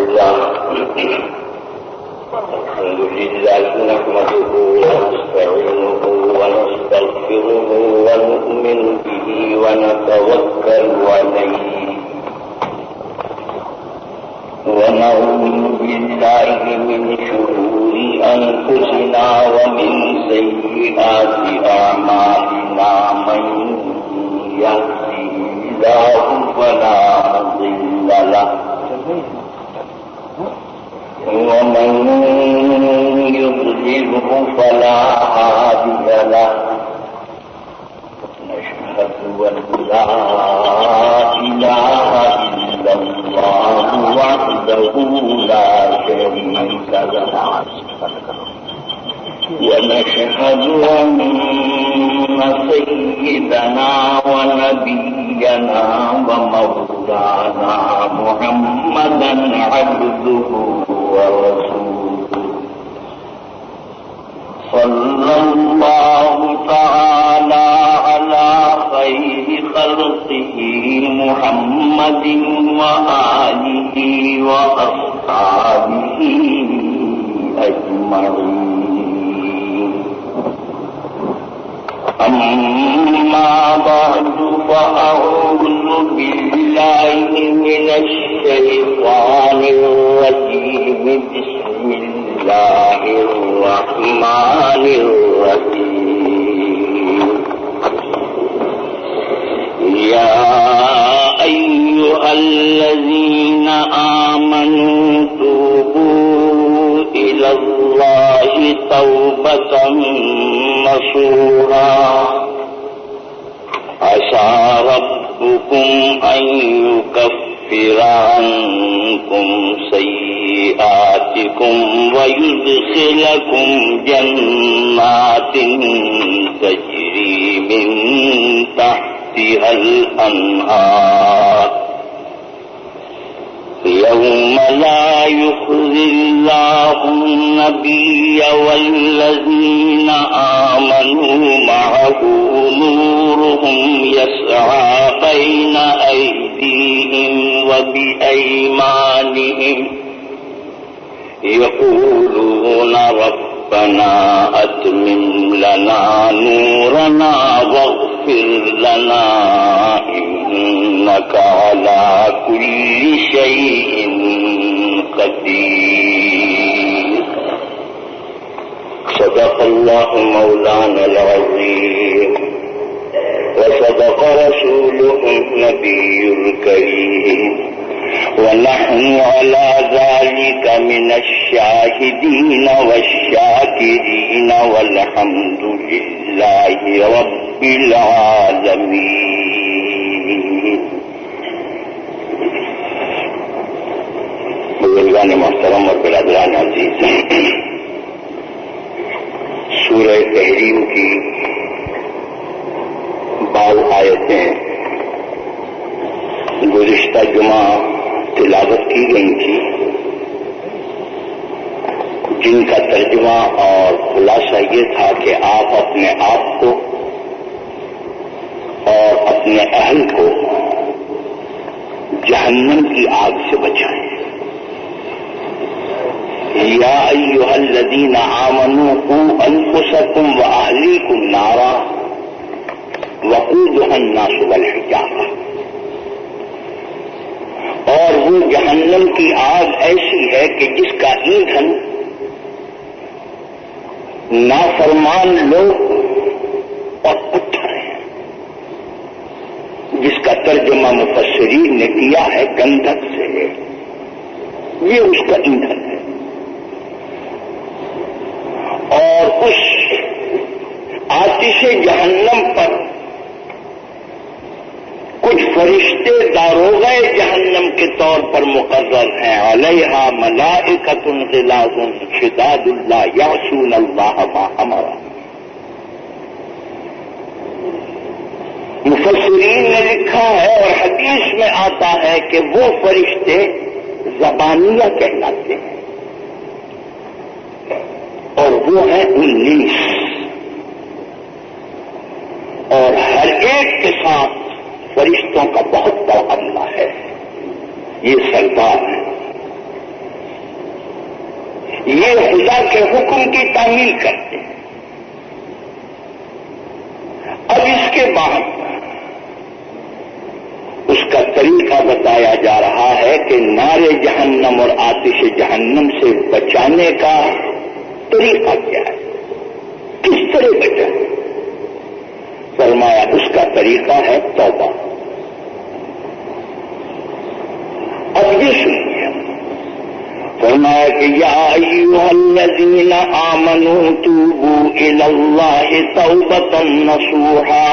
لله نحمده ونستعينه ونستغفره ونؤمن به ونتوكل عليه ونعوذ بالله من شرور أنفسنا ومن سيئات أعمالنا من يهده الله فلا مضل له ومن يضلله فلا هادي له نشهد أن لا إله إلا الله وحده لا شريك له ونشهد أن سيدنا ونبينا ومولانا محمدا عبده ورسوله صلى الله تعالى على خير خلقه محمد وآله وأصحابه أجمعين أما بعد فأعوذ بالله من الشيطان الرجيم بسم الله الرحمن الرحيم يا أيها الذين آمنوا توبوا إلى الله توبة نصوحا عسى ربكم أن يكفر عنكم سيئاتكم ويدخلكم جنات تجري من تحتها الأنهار يوم لا يخزي الله النبي والذين آمنوا معه نورهم يسعى بين أيديهم وبأيمانهم يقولون ربنا أتمم لنا نورنا واغفر لنا إنك على كل شيء قدير صدق الله مولانا العظيم وصدق رسوله النبي الكريم ونحن على ذلك من الشاهدين والشاكرين والحمد لله رب العالمين. بزرگان محترم اور برادران عزیز، سورہ تحریم کی 22 آیتیں گزشتہ جمعہ تلاوت کی گئی تھی، جن کا ترجمہ اور خلاصہ یہ تھا کہ آپ اپنے آپ کو اور اپنے اہل کو جہنم کی آگ سے بچائیں. یا ایھا الذین آمنوا قوا انفسکم واہلیکم نارا وقودها الناس والحجارہ. اور وہ جہنم کی آگ ایسی ہے کہ جس کا ایندھن نافرمان لوگ اور پتھر ہیں، جس کا ترجمہ مفسرین نے کیا ہے گندھک سے. یہ اس کا ایندھن ہے. اور اس آتش جہنم پر کچھ فرشتے داروغہ جہنم کے طور پر مقرر ہیں. علیہا ملائکۃ غلاظ شداد لا یعصون اللہ ما امر. مفسرین نے لکھا ہے اور حدیث میں آتا ہے کہ وہ فرشتے زبانیہ کہلاتے ہیں، اور وہ ہیں 19، اور ہر ایک کے ساتھ فرشتوں کا بہت بڑا عملہ ہے. یہ سردار ہیں. خدا کے حکم کی تعمیل کرتے ہیں۔ اب اس کے بعد اس کا طریقہ بتایا جا رہا ہے کہ نار جہنم اور آتش جہنم سے بچانے کا طریقہ کیا ہے، کس طرح بچائیں؟ فرمایا اس کا طریقہ ہے توبہ۔ اب یہ سنیے، فرمایا کہ یا ایھا الذین آمنوا توبوا الی اللہ توبۃ نصوحا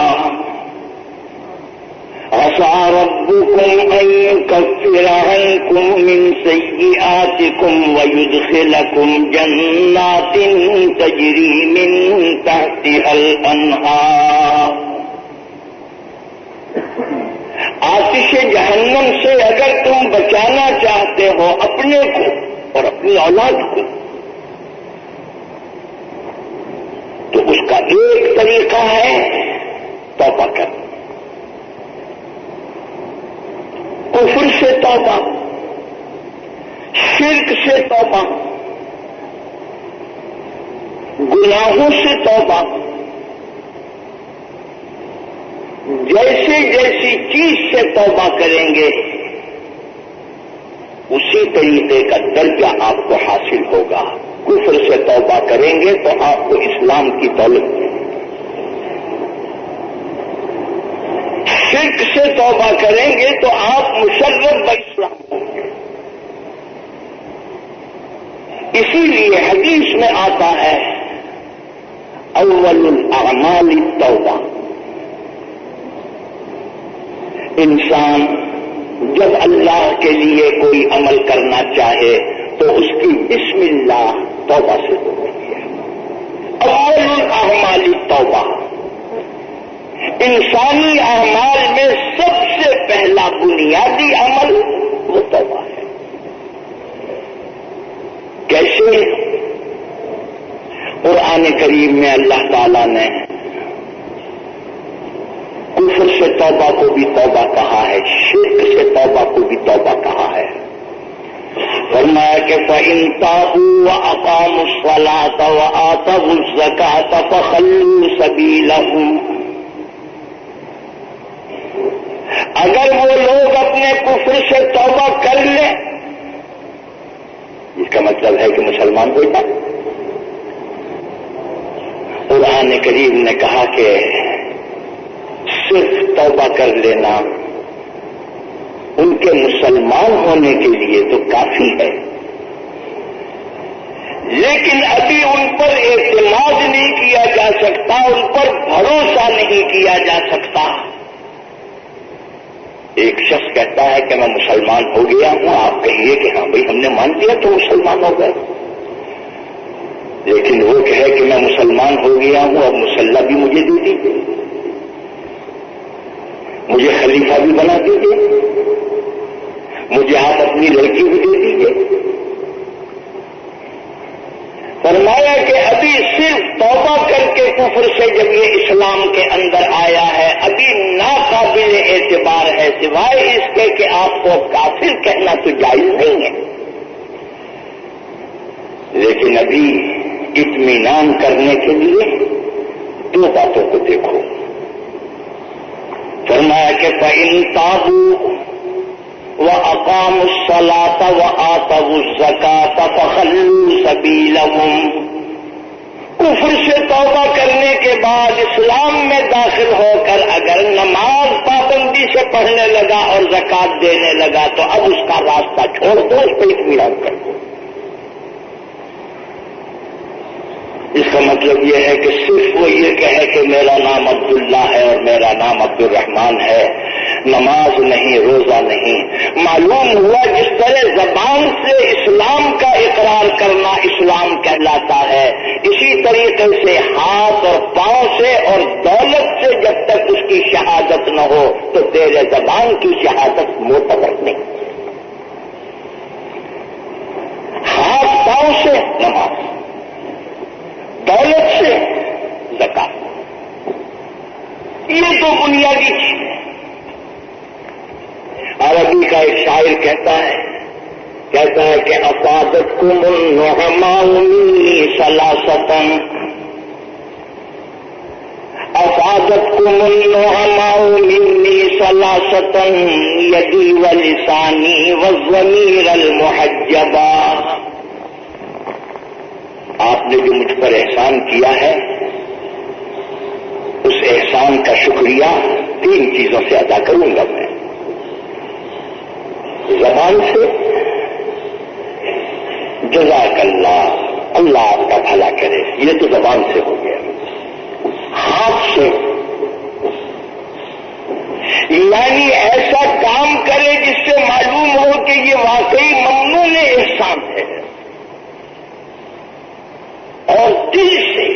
عسى ربكم أن يكفر عنكم من سيئاتكم ويدخلكم جنات تجري من تحتها الأنهار۔ آتش جہنم سے اگر تم بچانا چاہتے ہو اپنے کو اور اپنی اولاد کو، تو اس کا ایک طریقہ ہے توبہ کرنا، کفر سے توبہ، شرک سے توبہ، گناہوں سے توبہ، جیسے جیسی چیز سے توبہ کریں گے اسی طریقے کا درجہ آپ کو حاصل ہوگا۔ کفر سے توبہ کریں گے تو آپ کو اسلام کی دولت ملے گی، شرک سے توبہ کریں گے تو آپ مشرف باسلام ہوں گے۔ اسی لیے حدیث میں آتا ہے اول الاعمال التوبہ۔ انسان جب اللہ کے لیے کوئی عمل کرنا چاہے تو اس کی بسم اللہ توبہ سے ہوتی ہے۔ اول الاعمال التوبہ، انسانی اعمال میں سب سے پہلا بنیادی عمل وہ توبہ ہے۔ کیسے؟ قرآن کریم میں اللہ تعالیٰ نے کفر سے توبہ کو بھی توبہ کہا ہے، شرک سے توبہ کو بھی توبہ کہا ہے۔ فرمایا کہ فَإِن تَابُوا وَأَقَامُوا الصَّلَاةَ وَآتَوُا الزَّكَاةَ فَخَلُّوا سَبِيلَهُمْ۔ اگر وہ لوگ اپنے کفر سے توبہ کر لیں، اس کا مطلب ہے کہ مسلمان ہو جائے۔ قرآن کریم نے کہا کہ صرف توبہ کر لینا ان کے مسلمان ہونے کے لیے تو کافی ہے، لیکن ابھی ان پر اعتماد نہیں کیا جا سکتا، ان پر بھروسہ نہیں کیا جا سکتا۔ ایک شخص کہتا ہے کہ میں مسلمان ہو گیا ہوں، آپ کہیے کہ ہاں بھائی ہم نے مان لیا تو مسلمان ہو گئے، لیکن وہ کہے کہ میں مسلمان ہو گیا ہوں، اب مسلح بھی مجھے دے دیجیے، مجھے خلیفہ بھی بنا دیجیے، مجھے آپ اپنی لڑکی بھی دے دیجیے۔ فرمایا کہ ابھی صرف توبہ کر کے کفر سے جب یہ اسلام کے اندر آیا ہے ابھی ناقابل اعتبار ہے، سوائے اس کے کہ آپ کو کافر کہنا تو جائز نہیں ہے، لیکن ابھی اطمینان کرنے کے لیے دو باتوں کو دیکھو۔ فرمایا کہ فَإِن تَابُوا وَأَقَامُوا الصَّلَاةَ وَآتَوُا الزَّكَاةَ فَخَلُّوا سَبِيلَهُمْ۔ کفر سے توبہ کرنے کے بعد اسلام میں داخل ہو کر اگر نماز پابندی سے پڑھنے لگا اور زکوٰۃ دینے لگا تو اب اس کا راستہ چھوڑ دو، اس پہ اطمینان کر دو۔ اس کا مطلب یہ ہے کہ صرف وہ یہ کہے کہ میرا نام عبداللہ ہے اور میرا نام عبد الرحمان ہے، نماز نہیں، روزہ نہیں۔ معلوم ہوا جس طرح زبان سے اسلام کا اقرار کرنا اسلام کہلاتا ہے، اسی طریقے سے ہاتھ اور پاؤں سے اور دولت سے جب تک اس کی شہادت نہ ہو تو تیرے زبان کی شہادت معتبر نہیں۔ ہاتھ پاؤں سے نماز، دولت سے زکات، یہ تو بنیادی چیز ہے۔ عربی کا ایک شاعر کہتا ہے کہتا ہے کہ افادتکم النعماء منی ثلاثۃ، افادتکم النعماء منی ثلاثۃ یدی ولسانی والضمیر المحجبا۔ آپ نے جو مجھ پر احسان کیا ہے اس احسان کا شکریہ 3 چیزوں سے ادا کروں گا میں۔ زبان سے جزاک اللہ، اللہ آپ کا بھلا کرے، یہ تو زبان سے ہو گیا۔ ہاتھ سے یعنی ایسا کام کرے جس سے معلوم ہو کہ یہ واقعی ممنون احسان ہے، اور دل سے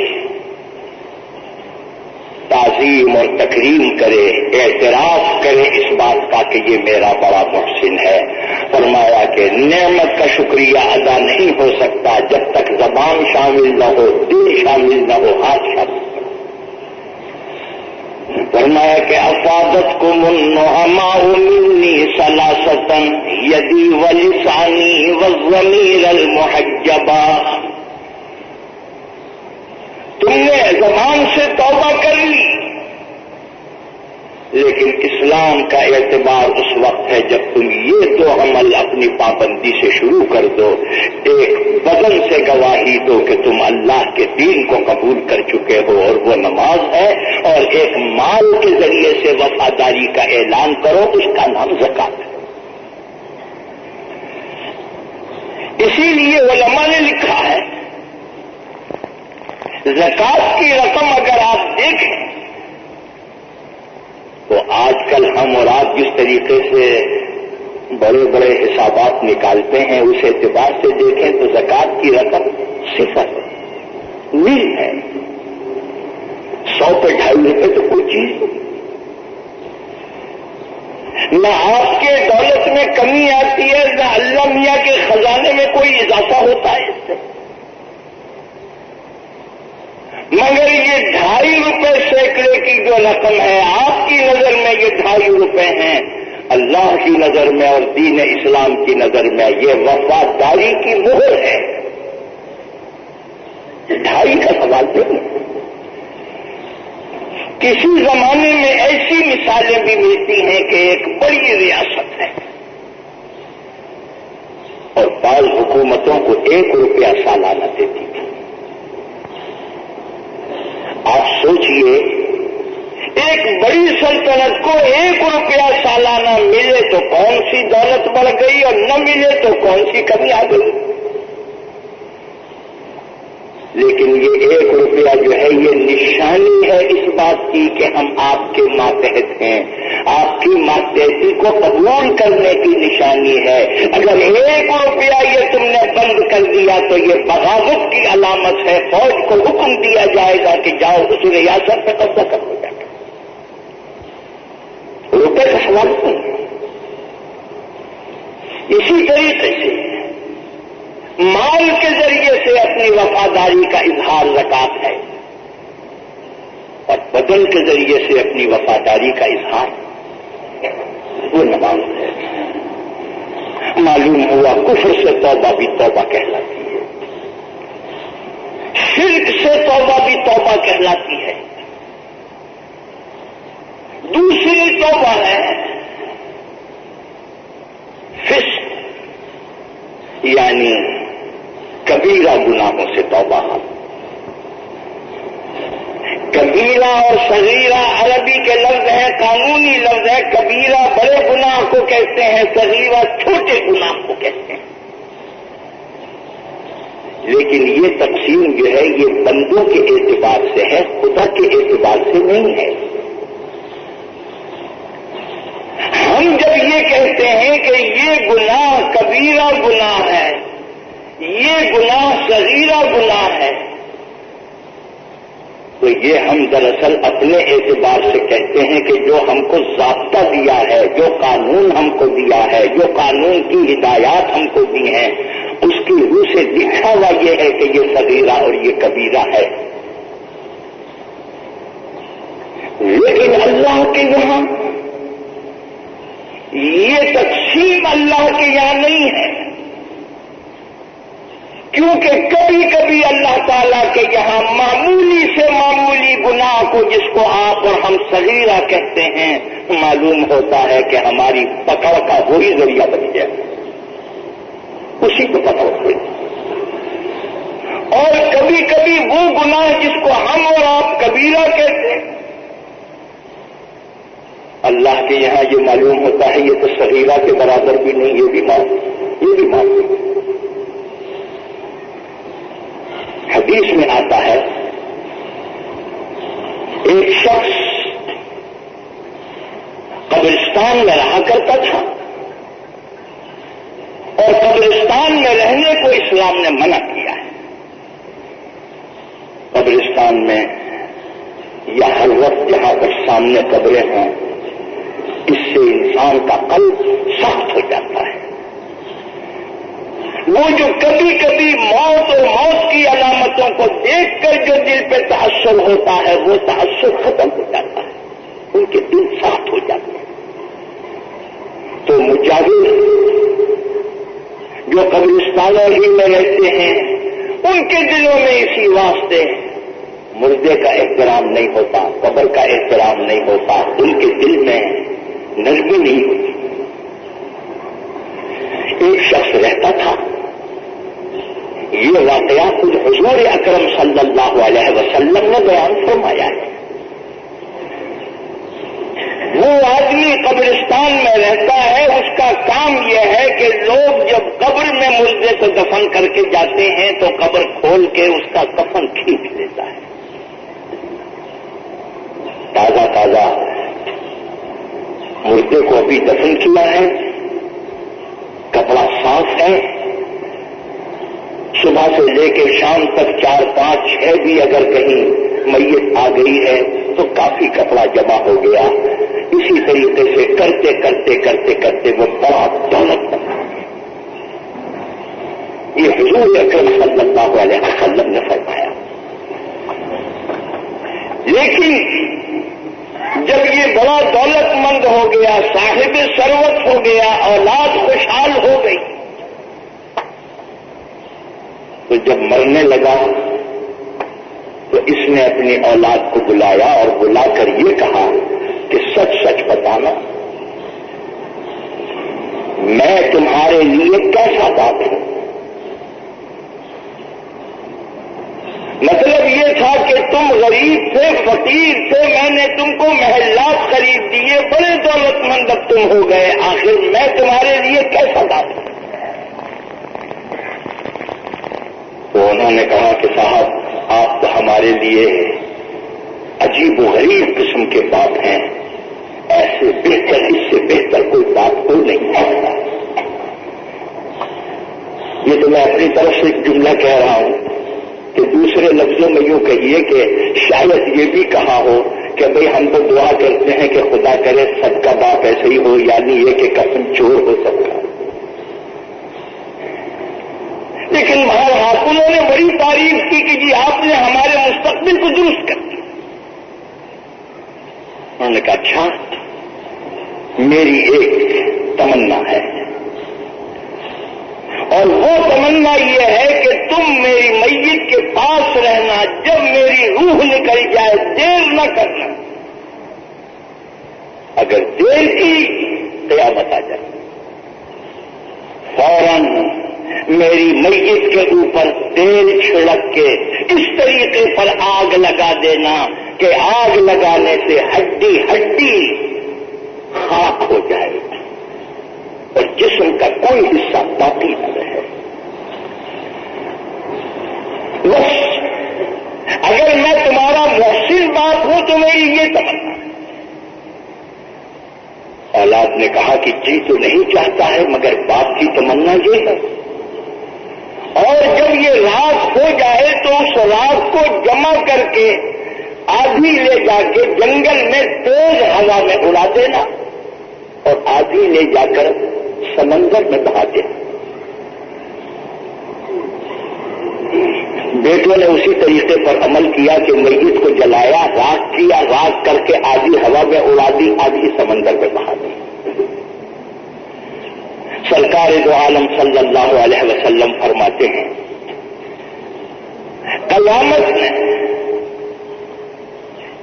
تعظیم اور تکریم کرے، اعتراف کرے اس بات کا کہ یہ میرا بڑا محسن ہے۔ فرمایا کہ نعمت کا شکریہ ادا نہیں ہو سکتا جب تک زبان شامل نہ ہو، دل شامل نہ ہو، ہاتھ شامل نہ ہو۔ فرمایا کہ افادتکم النعماء منی ثلاثۃ یدی ولسانی والضمیر المحجبا۔ تم نے زبان سے توبہ کر لی، لیکن اسلام کا اعتبار اس وقت ہے جب تم یہ 2 عمل اپنی پابندی سے شروع کر دو۔ ایک بدن سے گواہی دو کہ تم اللہ کے دین کو قبول کر چکے ہو اور وہ نماز ہے، اور ایک مال کے ذریعے سے وفاداری کا اعلان کرو، اس کا نام زکات ہے۔ اسی لیے علماء نے لکھا ہے زکات کی رقم اگر آپ دیکھیں تو آج کل ہم اور آپ جس طریقے سے بڑے بڑے حسابات نکالتے ہیں اس اعتبار سے دیکھیں تو زکات کی رقم 0 نل ہے۔ 100 پہ 2.5 روپے تو کوئی چیز نہیں۔ نہ آپ کے دولت میں کمی آتی ہے، نہ اللہ میاں کے خزانے میں کوئی اضافہ ہوتا ہے اس سے، مگر یہ 2.5 روپے سینکڑے کی جو رقم ہے آپ کی نظر میں یہ 2.5 روپے ہیں، اللہ کی نظر میں اور دین اسلام کی نظر میں یہ وفاداری کی مہر ہے۔ 2.5 کا سوال نہیں۔ کسی زمانے میں ایسی مثالیں بھی ملتی ہیں کہ ایک بڑی ریاست ہے اور بعض حکومتوں کو 1 روپیہ سالانہ دیتی تھی۔ آپ سوچئے ایک بڑی سلطنت کو 1 روپیہ سالانہ ملے تو کون سی دولت بڑھ گئی، اور نہ ملے تو کون سی کمی آ گئی۔ لیکن یہ 1 روپیہ جو ہے یہ نشانی ہے اس بات کی کہ ہم آپ کے ماتحت ہیں، آپ کی ماتحتی کو قبول کرنے کی نشانی ہے۔ اگر 1 روپیہ یہ تم نے بند کر دیا تو یہ بغاوت کی علامت ہے۔ فوج کو حکم دیا جائے گا کہ جاؤ اس ریاست پہ قبضہ کر لو جا کے۔ روپے کا سوال نہیں۔ اسی طریقے سے مال کے ذریعے سے اپنی وفاداری کا اظہار زکات ہے، اور بدن کے ذریعے سے اپنی وفاداری کا اظہار وہ نماز ہے۔ معلوم ہوا کفر سے توبہ بھی توبہ کہلاتی ہے، شرک سے توبہ بھی توبہ کہلاتی ہے۔ دوسری توبہ ہے فسق، یعنی کبیرہ گناہوں سے توبہ۔ کبیرہ اور صغیرہ عربی کے لفظ ہیں، قانونی لفظ ہے۔ کبیرہ بڑے گناہ کو کہتے ہیں، صغیرہ چھوٹے گناہ کو کہتے ہیں۔ لیکن یہ تقسیم جو ہے یہ بندوں کے اعتبار سے ہے، خدا کے اعتبار سے نہیں ہے۔ ہم جب یہ کہتے ہیں کہ یہ گناہ کبیرہ گناہ ہے، یہ گناہ صغیرہ گناہ ہے، تو یہ ہم دراصل اپنے اعتبار سے کہتے ہیں کہ جو ہم کو ضابطہ دیا ہے، جو قانون ہم کو دیا ہے، جو قانون کی ہدایات ہم کو دی ہیں، اس کی روح سے لکھا ہوا یہ ہے کہ یہ صغیرہ اور یہ کبیرہ ہے۔ لیکن اللہ کے یہاں یہ تقسیم اللہ کے یہاں نہیں ہے۔ کیونکہ کبھی کبھی اللہ تعالیٰ کے یہاں معمولی سے معمولی گناہ کو، جس کو آپ اور ہم صغیرہ کہتے ہیں، معلوم ہوتا ہے کہ ہماری پکڑ کا وہی ذریعہ بن گیا، اسی کو پکڑ ہوئی۔ اور کبھی کبھی وہ گناہ جس کو ہم اور آپ کبیرہ کہتے ہیں، اللہ کے یہاں یہ معلوم ہوتا ہے یہ تو صغیرہ کے برابر بھی نہیں، یہ بھی معاف۔ حدیث میں آتا ہے ایک شخص قبرستان میں رہا کرتا تھا، اور قبرستان میں رہنے کو اسلام نے منع کیا ہے۔ قبرستان میں یا ہر وقت جہاں پر سامنے قبریں ہوں، اس سے انسان کا قلب سخت ہو جاتا ہے۔ وہ جو کبھی کبھی موت اور موت کی علامتوں کو دیکھ کر جو دل پہ تأثر ہوتا ہے، وہ تأثر ختم ہو جاتا ہے، ان کے دل سخت ہو جاتے ہیں۔ تو مجاہد جو قبرستانوں ہی میں رہتے ہیں، ان کے دلوں میں اسی واسطے مردے کا احترام نہیں ہوتا، قبر کا احترام نہیں ہوتا، ان کے دل میں نرمی نہیں ہوتی۔ ایک شخص رہتا تھا، یہ واقعہ خود حضور اکرم صلی اللہ علیہ وسلم نے بیان فرمایا ہے۔ وہ آدمی قبرستان میں رہتا ہے، اس کا کام یہ ہے کہ لوگ جب قبر میں مردے کو دفن کر کے جاتے ہیں تو قبر کھول کے اس کا کفن کھینچ لیتا ہے، تازہ تازہ مردے کو ابھی دفن کیا ہے، کپڑا صاف ہے، صبح سے لے کے شام تک 4 5 6 بھی اگر کہیں میت آ گئی ہے تو کافی کپڑا جمع ہو گیا۔ اسی طریقے سے کرتے کرتے کرتے کرتے وہ بڑا دولت بنا۔ یہ حضور اکرم صلی اللہ علیہ وسلم نے فرمایا۔ لیکن جب یہ بڑا دولت مند ہو گیا، صاحب ثروت ہو گیا، اولاد خوشحال ہو گئی، تو جب مرنے لگا تو اس نے اپنی اولاد کو بلایا اور بلا کر یہ کہا کہ سچ سچ بتانا، میں تمہارے لیے کیسا باپ ہوں؟ مطلب یہ تھا کہ تم غریب تھے، فقیر تھے، میں نے تم کو محلات خرید دیے، بڑے دولت مند اب تم ہو گئے، آخر میں تمہارے لیے کیسا باپ ہوں؟ تو انہوں نے کہا کہ صاحب آپ تو ہمارے لیے عجیب و غریب قسم کے باپ ہیں، ایسے بہتر، اس سے بہتر کوئی باپ کو نہیں ہے۔ یہ تو میں اپنی طرف سے ایک جملہ کہہ رہا ہوں کہ دوسرے لفظوں میں یوں کہیے کہ شاید یہ بھی کہا ہو کہ بھئی ہم تو دعا کرتے ہیں کہ خدا کرے سب کا باپ ایسے ہی ہو، یعنی یہ کہ قسم چور ہو سب کا۔ لیکن بہرحال انہوں نے بڑی تعریف کی کہ جی آپ نے ہمارے مستقبل کو درست کر دیا۔ انہوں نے کہا اچھا، میری ایک تمنا ہے، اور وہ تمنا یہ ہے کہ تم میری میت کے پاس رہنا، جب میری روح نکل جائے دیر نہ کرنا، اگر دیر کی قیامت آ جائے، فوراً میری میت کے اوپر تیل چھڑک کے اس طریقے پر آگ لگا دینا کہ آگ لگانے سے ہڈی ہڈی خاک ہو جائے اور جسم کا کوئی حصہ باقی نہ رہے۔ بس اگر میں تمہارا محسن باپ ہوں تو میری یہ تمنا ہے۔ اولاد نے کہا کہ جی تو نہیں چاہتا ہے، مگر باپ کی تمنا یہ ہے۔ اور جب یہ رات ہو جائے تو اس رات کو جمع کر کے آدھی لے جا کے جنگل میں تیز ہوا میں اڑا دینا اور آدھی لے جا کر سمندر میں بہا دینا۔ بیٹوں نے اسی طریقے پر عمل کیا کہ میت کو جلایا، راکھ کیا، راکھ کر کے آدھی ہوا میں اڑا دی، آدھی سمندر میں بہا دی۔ سرکار دو عالم صلی اللہ علیہ وسلم فرماتے ہیں قیامت میں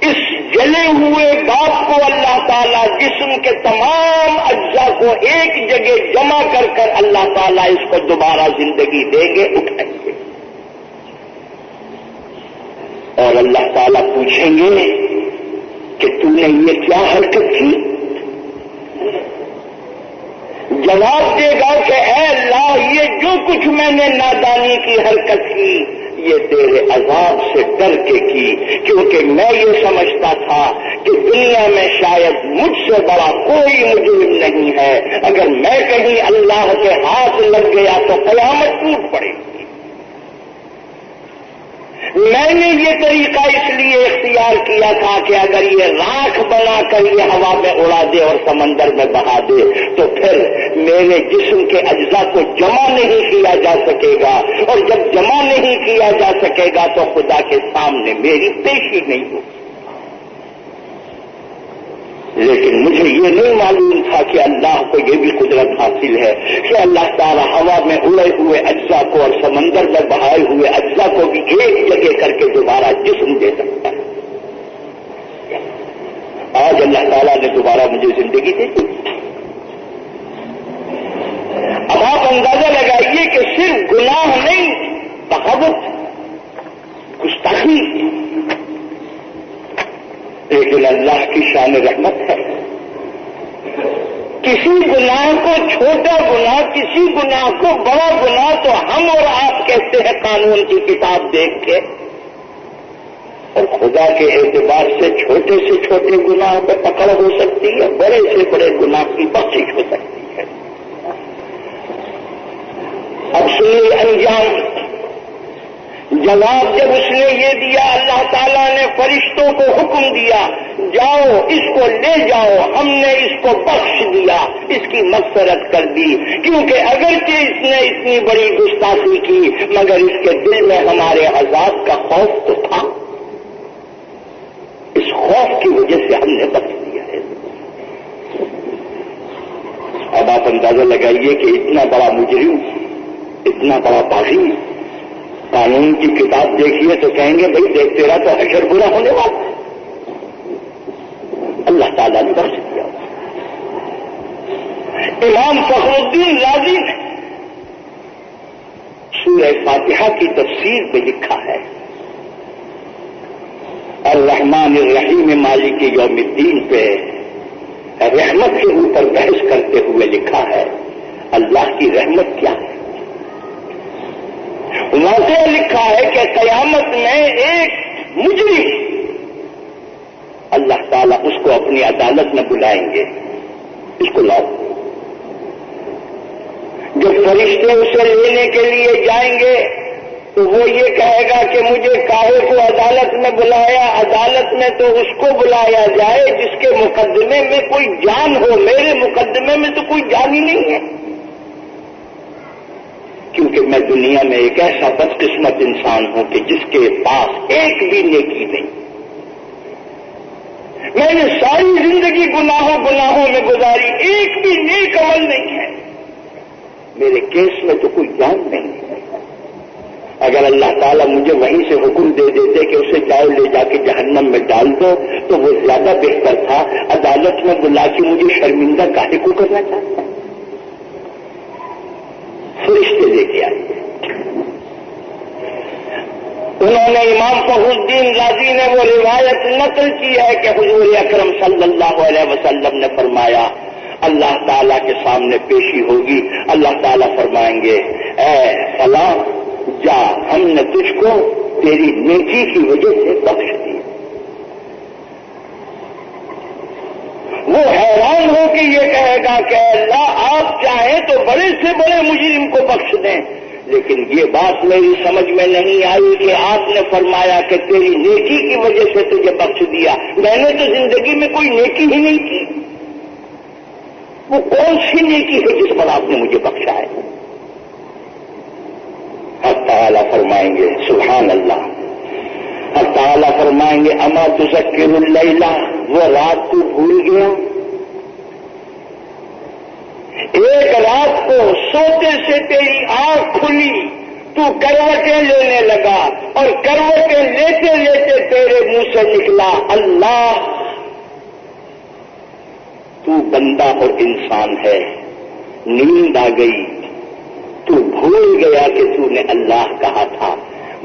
اس جلے ہوئے باپ کو اللہ تعالیٰ جسم کے تمام اجزاء کو ایک جگہ جمع کر کر اللہ تعالیٰ اس کو دوبارہ زندگی دیں گے، اٹھائیں گے، اور اللہ تعالیٰ پوچھیں گے کہ تو نے یہ کیا حرکت کی؟ جواب دے گا کہ اے اللہ، یہ جو کچھ میں نے نادانی کی حرکت کی یہ تیرے عذاب سے ڈر کے کی، کیونکہ میں یہ سمجھتا تھا کہ دنیا میں شاید مجھ سے بڑا کوئی مجرم نہیں ہے، اگر میں کہیں اللہ کے ہاتھ لگ گیا تو قیامت ٹوٹ پڑے گی۔ میں نے یہ طریقہ اس لیے اختیار کیا تھا کہ اگر یہ راکھ بنا کر یہ ہوا میں اڑا دے اور سمندر میں بہا دے تو پھر میرے جسم کے اجزاء کو جمع نہیں کیا جا سکے گا، اور جب جمع نہیں کیا جا سکے گا تو خدا کے سامنے میری پیشی نہیں ہوگی۔ لیکن مجھے یہ نہیں معلوم تھا کہ اللہ کو یہ بھی قدرت حاصل ہے کہ اللہ تعالیٰ ہوا میں اڑے ہوئے اجزاء کو اور سمندر میں بہائے ہوئے اجزاء کو بھی ایک جگہ کر کے دوبارہ جسم دے سکتا ہے۔ آج اللہ تعالیٰ نے دوبارہ مجھے زندگی دے دی۔ اب آپ اندازہ لگائیے کہ صرف گناہ نہیں، بغاوت، گستاخی، لیکن اللہ کی شان رحمت ہے۔ کسی گناہ کو چھوٹا گناہ، کسی گناہ کو بڑا گناہ تو ہم اور آپ کہتے ہیں قانون کی کتاب دیکھ کے، اور خدا کے اعتبار سے چھوٹے گناہ پہ پکڑ ہو سکتی ہے، بڑے سے بڑے گناہ کی بخشش ہو سکتی ہے۔ اب سنیے انجام۔ جواب جب اس نے یہ دیا، اللہ تعالیٰ نے فرشتوں کو حکم دیا، جاؤ اس کو لے جاؤ، ہم نے اس کو بخش دیا، اس کی مغفرت کر دی، کیونکہ اگرچہ اس نے اتنی بڑی گستاخی کی مگر اس کے دل میں ہمارے عذاب کا خوف تو تھا، اس خوف کی وجہ سے ہم نے بخش دیا ہے۔ اب آپ اندازہ لگائیے کہ اتنا بڑا مجرم، اتنا بڑا باغی قانون کی کتاب دیکھیے تو کہیں گے بھائی دیکھ تیرا تو حشر برا ہونے والا ہے، اللہ تعالیٰ نے بخش دیا۔ امام فخر الدین رازی نے سورہ فاتحہ کی تفسیر میں لکھا ہے، الرحمن الرحیم مالک یوم الدین پہ رحمت کے اوپر بحث کرتے ہوئے لکھا ہے اللہ کی رحمت کیا ہے۔ واضح لکھا ہے کہ قیامت میں ایک مجرم اللہ تعالیٰ اس کو اپنی عدالت میں بلائیں گے، اس کو لاؤ۔ جب فرشتے اسے لینے کے لیے جائیں گے تو وہ یہ کہے گا کہ مجھے کاہے کو عدالت میں بلایا؟ عدالت میں تو اس کو بلایا جائے جس کے مقدمے میں کوئی جان ہو، میرے مقدمے میں تو کوئی جان ہی نہیں ہے، کیونکہ میں دنیا میں ایک ایسا بدقسمت انسان ہوں کہ جس کے پاس ایک بھی نیکی نہیں، میں نے ساری زندگی گناہوں میں گزاری، ایک بھی نیک عمل نہیں ہے، میرے کیس میں تو کوئی جان نہیں ہے۔ اگر اللہ تعالیٰ مجھے وہیں سے حکم دے دیتے کہ اسے جاؤ لے جا کے جہنم میں ڈال دو تو وہ زیادہ بہتر تھا، عدالت میں بلا کے مجھے شرمندہ کاہے کو کرنا چاہتا ہے؟ فرشتے لے کے آئے، انہوں نے امام فخر الدین رازی نے وہ روایت نقل کی ہے کہ حضور اکرم صلی اللہ علیہ وسلم نے فرمایا اللہ تعالیٰ کے سامنے پیشی ہوگی، اللہ تعالیٰ فرمائیں گے اے فلاں جا، ہم نے تجھ کو تیری نیکی کی وجہ سے بخش دی۔ وہ حیران ہو کے یہ کہے گا کہ اللہ آپ چاہیں تو بڑے سے بڑے مجرم کو بخش دیں، لیکن یہ بات میری سمجھ میں نہیں آئی کہ آپ نے فرمایا کہ تیری نیکی کی وجہ سے تجھے بخش دیا، میں نے تو زندگی میں کوئی نیکی ہی نہیں کی، وہ کون سی نیکی ہے جس پر آپ نے مجھے بخشا ہے؟ حق تعالیٰ فرمائیں گے سبحان اللہ، حق تعالیٰ فرمائیں گے اما تذکر اللیلہ، وہ رات کو بھول گیا؟ ایک رات کو سوتے سے تیری آنکھ کھلی، تو کروٹیں لینے لگا اور کروٹیں لیتے لیتے تیرے منہ سے نکلا اللہ. تو بندہ اور انسان ہے, نیند آ گئی, تو بھول گیا کہ تو نے اللہ کہا تھا,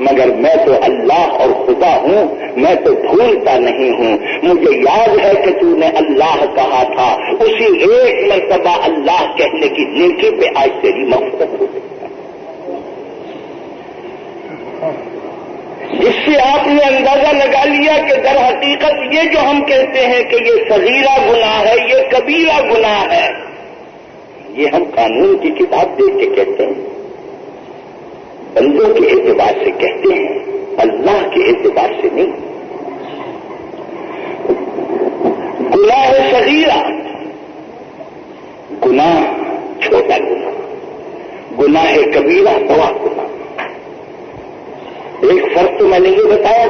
مگر میں تو اللہ اور خدا ہوں, میں تو بھولتا نہیں ہوں. مجھے یاد ہے کہ تو نے اللہ کہا تھا, اسی ایک مرتبہ اللہ کہنے کی نیکی پہ آج تیری مغفرت ہو گئی. جس سے آپ نے اندازہ لگا لیا کہ در حقیقت یہ جو ہم کہتے ہیں کہ یہ صغیرہ گناہ ہے, یہ کبیرہ گناہ ہے, یہ ہم قانون کی کتاب دیکھ کے کہتے ہیں, بندوں کے اعتبار سے کہتے ہیں, اللہ کے اعتبار سے نہیں. گناہ صغیرہ, گناہ چھوٹا گناہ, گناہ کبیرہ بڑا گناہ. ایک فرق تو میں نے یہ بتایا,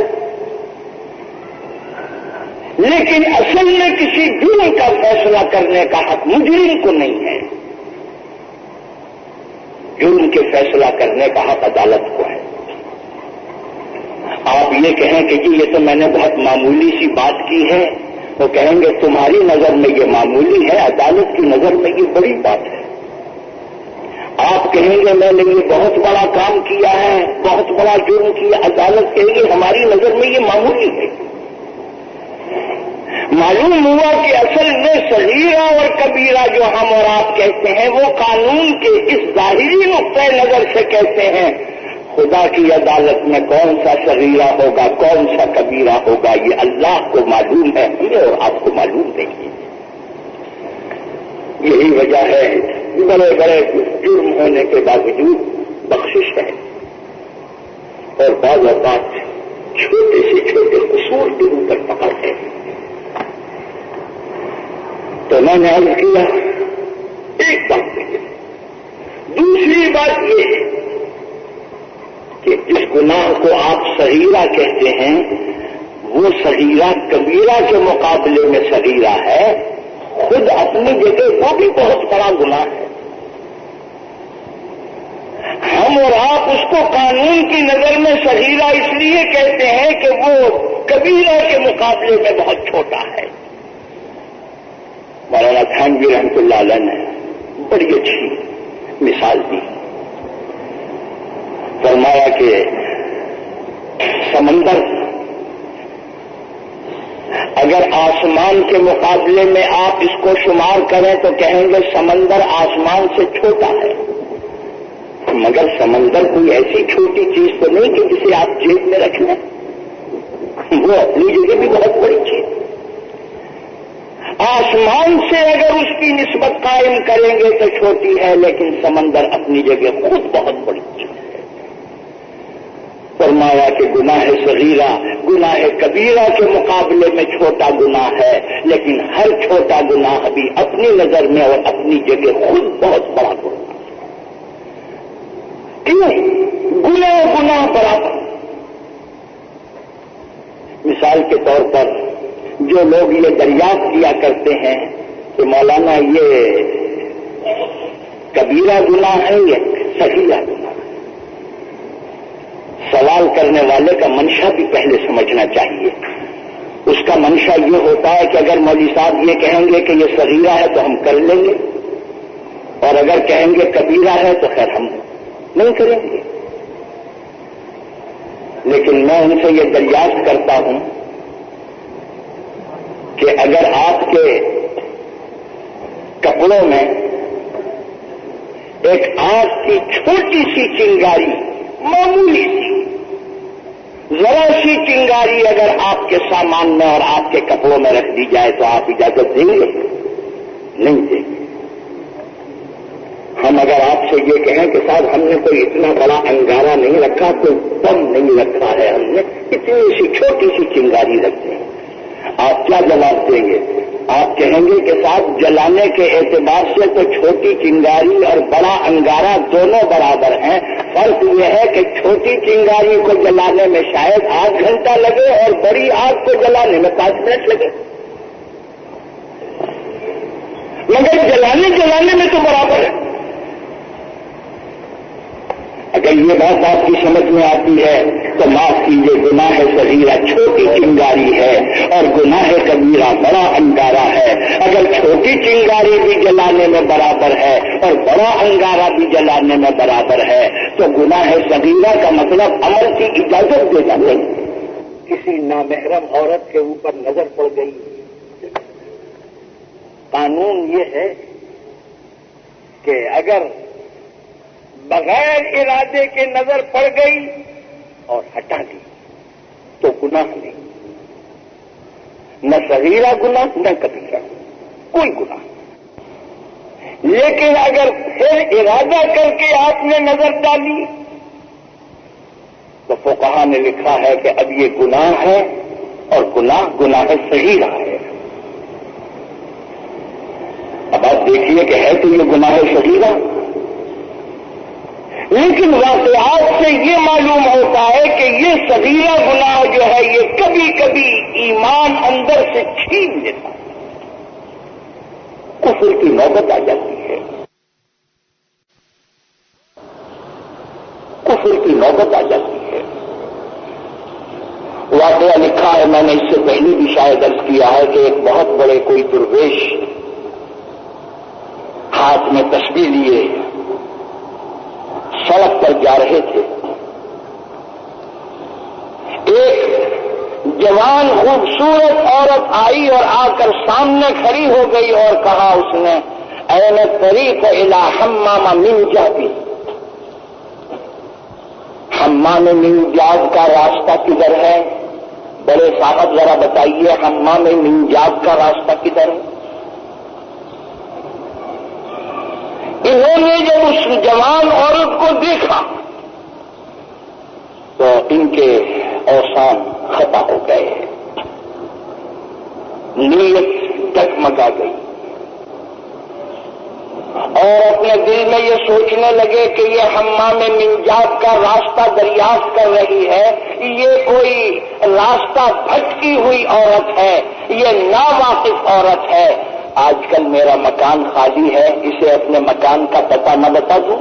لیکن اصل میں کسی جرم کا فیصلہ کرنے کا حق مجرم کو نہیں ہے. جرم کے فیصلہ کرنے کا حق عدالت کو ہے. آپ یہ کہیں کہ جی یہ تو میں نے بہت معمولی سی بات کی ہے, وہ کہیں گے تمہاری نظر میں یہ معمولی ہے, عدالت کی نظر میں یہ بڑی بات ہے. آپ کہیں گے میں نے یہ بہت بڑا کام کیا ہے, بہت بڑا جرم کیا, عدالت کہیں گے ہماری نظر میں یہ معمولی ہے. معلوم ہوا کہ اصل میں صغیرہ اور کبیرہ جو ہم اور آپ کہتے ہیں وہ قانون کے اس ظاہری نقطۂ نظر سے کہتے ہیں. خدا کی عدالت میں کون سا صغیرہ ہوگا, کون سا کبیرہ ہوگا, یہ اللہ کو معلوم ہے, ہمیں اور آپ کو معلوم نہیں. یہی وجہ ہے بڑے بڑے جرم ہونے کے باوجود بخشش ہے, اور بعض اوقات چھوٹے سے چھوٹے قصور کے اوپر پکڑ ہے. تو میں نے عرض کیا ایک بات. دوسری بات یہ ہے کہ جس گناہ کو آپ صغیرہ کہتے ہیں وہ صغیرہ کبیرہ کے مقابلے میں صغیرہ ہے, خود اپنی جگہ وہ بھی بہت بڑا گناہ ہے. ہم اور آپ اس کو قانون کی نظر میں صغیرہ اس لیے کہتے ہیں کہ وہ کبیرہ کے مقابلے میں بہت چھوٹا ہے. مولانا تھانوی رحمۃ اللہ علیہ نے بڑی اچھی مثال دی. فرمایا کہ سمندر اگر آسمان کے مقابلے میں آپ اس کو شمار کریں تو کہیں گے سمندر آسمان سے چھوٹا ہے, مگر سمندر کوئی ایسی چھوٹی چیز تو نہیں کہ جسے آپ جیب میں رکھ لیں, وہ اپنی جگہ بھی بہت بڑی چیز. آسمان سے اگر اس کی نسبت قائم کریں گے تو چھوٹی ہے, لیکن سمندر اپنی جگہ خود بہت بڑی چیز ہے. فرمایا کہ گناہ صغیرہ گناہ کبیرہ کے مقابلے میں چھوٹا گناہ ہے, لیکن ہر چھوٹا گناہ بھی اپنی نظر میں اور اپنی جگہ خود بہت بڑا گناہ ہے. کیوں؟ گناہ برابر. مثال کے طور پر جو لوگ یہ دریافت کیا کرتے ہیں کہ مولانا یہ کبیرہ گناہ ہے یا صغیرہ گناہ ہے, سوال کرنے والے کا منشا بھی پہلے سمجھنا چاہیے. اس کا منشا یہ ہوتا ہے کہ اگر مولوی صاحب یہ کہیں گے کہ یہ صغیرہ ہے تو ہم کر لیں گے, اور اگر کہیں گے کبیرہ ہے تو خیر ہم نہیں کریں گے. لیکن میں ان سے یہ دریافت کرتا ہوں کہ اگر آپ کے کپڑوں میں ایک آگ کی چھوٹی سی چنگاری, معمولی سی ذرا سی چنگاری اگر آپ کے سامان میں اور آپ کے کپڑوں میں رکھ دی جائے تو آپ اجازت دیں گے؟ نہیں دیں گے. ہم اگر آپ سے یہ کہیں کہ صاحب ہم نے کوئی اتنا بڑا انگارہ نہیں رکھا, کوئی بم نہیں رکھا ہے, ہم نے اتنی سی چھوٹی سی چنگاری رکھتے ہیں, آپ کیا جواب دیں گے؟ آپ کہیں گے کہ صاحب جلانے کے اعتبار سے تو چھوٹی چنگاری اور بڑا انگارہ دونوں برابر ہیں, فرق یہ ہے کہ چھوٹی چنگاری کو جلانے میں شاید 8 گھنٹہ لگے اور بڑی آگ کو جلانے میں 5 منٹ لگے, مگر جلانے میں تو برابر ہے. اگر یہ بات آپ کی سمجھ میں آتی ہے تو معاف کیجیے، گناہ صغیرہ چھوٹی چنگاری ہے اور گناہ کبیرہ بڑا انگارہ ہے۔ اگر چھوٹی چنگاری بھی جلانے میں برابر ہے اور بڑا انگارہ بھی جلانے میں برابر ہے تو گناہ صغیرہ کا مطلب عمل کی اجازت دینا نہیں۔ کسی نامحرم عورت کے اوپر نظر پڑ گئی، قانون یہ ہے کہ اگر بغیر ارادے کے نظر پڑ گئی اور ہٹا دی تو گناہ نہیں، نہ صغیرہ گناہ نہ کبیرہ، کوئی گناہ۔ لیکن اگر پھر ارادہ کر کے آپ نے نظر ڈالی تو فقہا نے لکھا ہے کہ اب یہ گناہ ہے اور گناہ صغیرہ ہے۔ اب آپ دیکھیے کہ ہے تو یہ گناہ صغیرہ، لیکن واقعات سے یہ معلوم ہوتا ہے کہ یہ صغیرہ گناہ جو ہے یہ کبھی کبھی ایمان اندر سے چھین لیتا ہے، کفر کی نوبت آ جاتی ہے، کفر کی نوبت آ جاتی ہے۔ واقعہ لکھا ہے، میں نے اس سے پہلے بھی شاید عرض کیا ہے کہ ایک بہت بڑے کوئی درویش ہاتھ میں تسبیح لیے سڑک پر جا رہے تھے۔ ایک جوان خوبصورت عورت آئی اور آ کر سامنے کھڑی ہو گئی اور کہا اس نے، این الطریق الی حمام منجاب، حمام منجاب کا راستہ کدھر ہے؟ بڑے صاحب ذرا بتائیے حمام منجاب کا راستہ کدھر ہے؟ انہوں نے جب اس جوان عورت کو دیکھا تو ان کے اوسان خطا ہو گئے، نیت ڈگمگا گئی اور اپنے دل میں یہ سوچنے لگے کہ یہ حمام منجاب کا راستہ دریافت کر رہی ہے، یہ کوئی راستہ بھٹکی ہوئی عورت ہے، یہ ناواقف عورت ہے۔ آج کل میرا مکان خالی ہے، اسے اپنے مکان کا پتہ نہ بتا دوں؟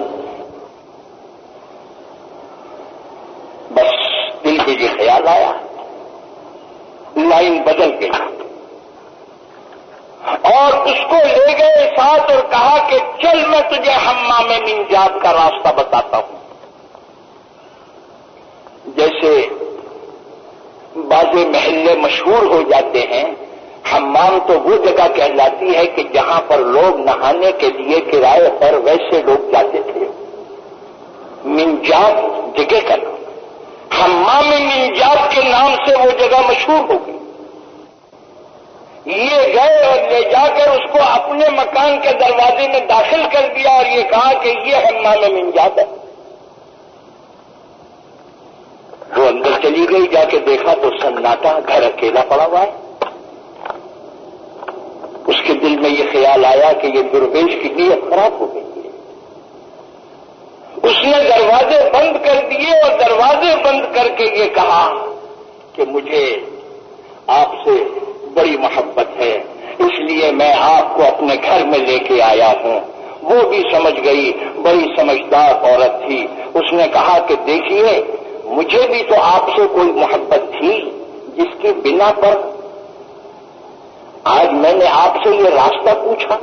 بس دل میں یہ خیال آیا، لائن بدل گئی اور اس کو لے گئے ساتھ اور کہا کہ چل میں تجھے حمام منجاب کا راستہ بتاتا ہوں۔ جیسے بعض محلے مشہور ہو جاتے ہیں، حمام تو وہ جگہ کہلاتی ہے کہ جہاں پر لوگ نہانے کے لیے کرائے پر ویسے لوگ جاتے تھے۔ منجاب جگہ کا نام، حمام منجاب کے نام سے وہ جگہ مشہور ہو گئی۔ یہ گئے اور لے جا کر اس کو اپنے مکان کے دروازے میں داخل کر دیا اور یہ کہا کہ یہ حمام منجاب ہے۔ وہ اندر چلی گئی، جا کے دیکھا تو سناٹا، گھر اکیلا پڑا ہوا ہے۔ اس کے دل میں یہ خیال آیا کہ یہ درویش کی نیت خراب ہو گئی ہے۔ اس نے دروازے بند کر دیے اور دروازے بند کر کے یہ کہا کہ مجھے آپ سے بڑی محبت ہے، اس لیے میں آپ کو اپنے گھر میں لے کے آیا ہوں۔ وہ بھی سمجھ گئی، بڑی سمجھدار عورت تھی۔ اس نے کہا کہ دیکھیے مجھے بھی تو آپ سے کوئی محبت تھی جس کی بنا پر آج میں نے آپ سے یہ راستہ پوچھا۔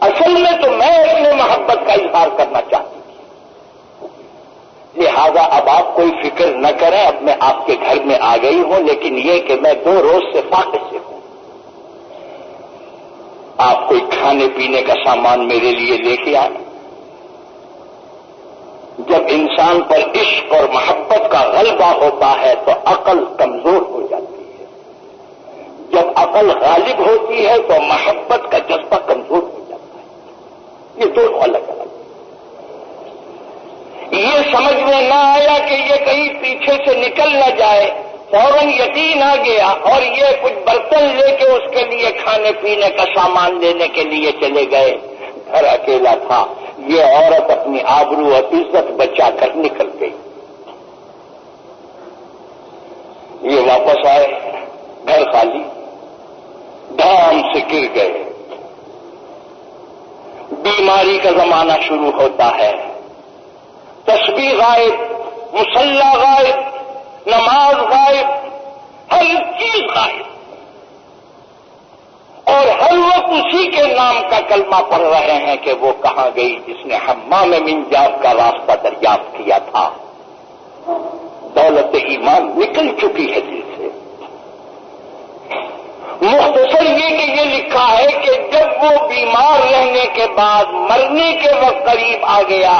اصل میں تو میں اپنے محبت کا اظہار کرنا چاہتی تھی، لہذا اب آپ کوئی فکر نہ کریں، اب میں آپ کے گھر میں آ گئی ہوں، لیکن یہ کہ میں 2 روز سے فاقے سے ہوں۔ آپ کوئی کھانے پینے کا سامان میرے لیے لے کے آئے۔ جب انسان پر عشق اور محبت کا غلبہ ہوتا ہے تو عقل کمزور ہو جاتی ہے، جب عقل غالب ہوتی ہے تو محبت کا جذبہ کمزور ہو جاتا ہے۔ یہ دونوں الگ الگ۔ یہ سمجھ میں نہ آیا کہ یہ کہیں پیچھے سے نکل نہ جائے، فوراً یقین آ گیا اور یہ کچھ برتن لے کے اس کے لیے کھانے پینے کا سامان لینے کے لیے چلے گئے۔ گھر اکیلا تھا، یہ عورت اپنی آبرو اور عزت بچا کر نکل گئی۔ یہ واپس آئے، گھر خالی، دھام سے گر گئے۔ بیماری کا زمانہ شروع ہوتا ہے، تسبیح غائب، مصلی غائب، نماز غائب، ہر چیز غائب، اور ہر وقت اسی کے نام کا کلمہ پڑھ رہے ہیں کہ وہ کہاں گئی جس نے حمام منجاب کا راستہ دریافت کیا تھا۔ دولت ایمان نکل چکی ہے دل سے۔ مختصر یہ کہ یہ لکھا ہے کہ جب وہ بیمار رہنے کے بعد مرنے کے وقت قریب آ گیا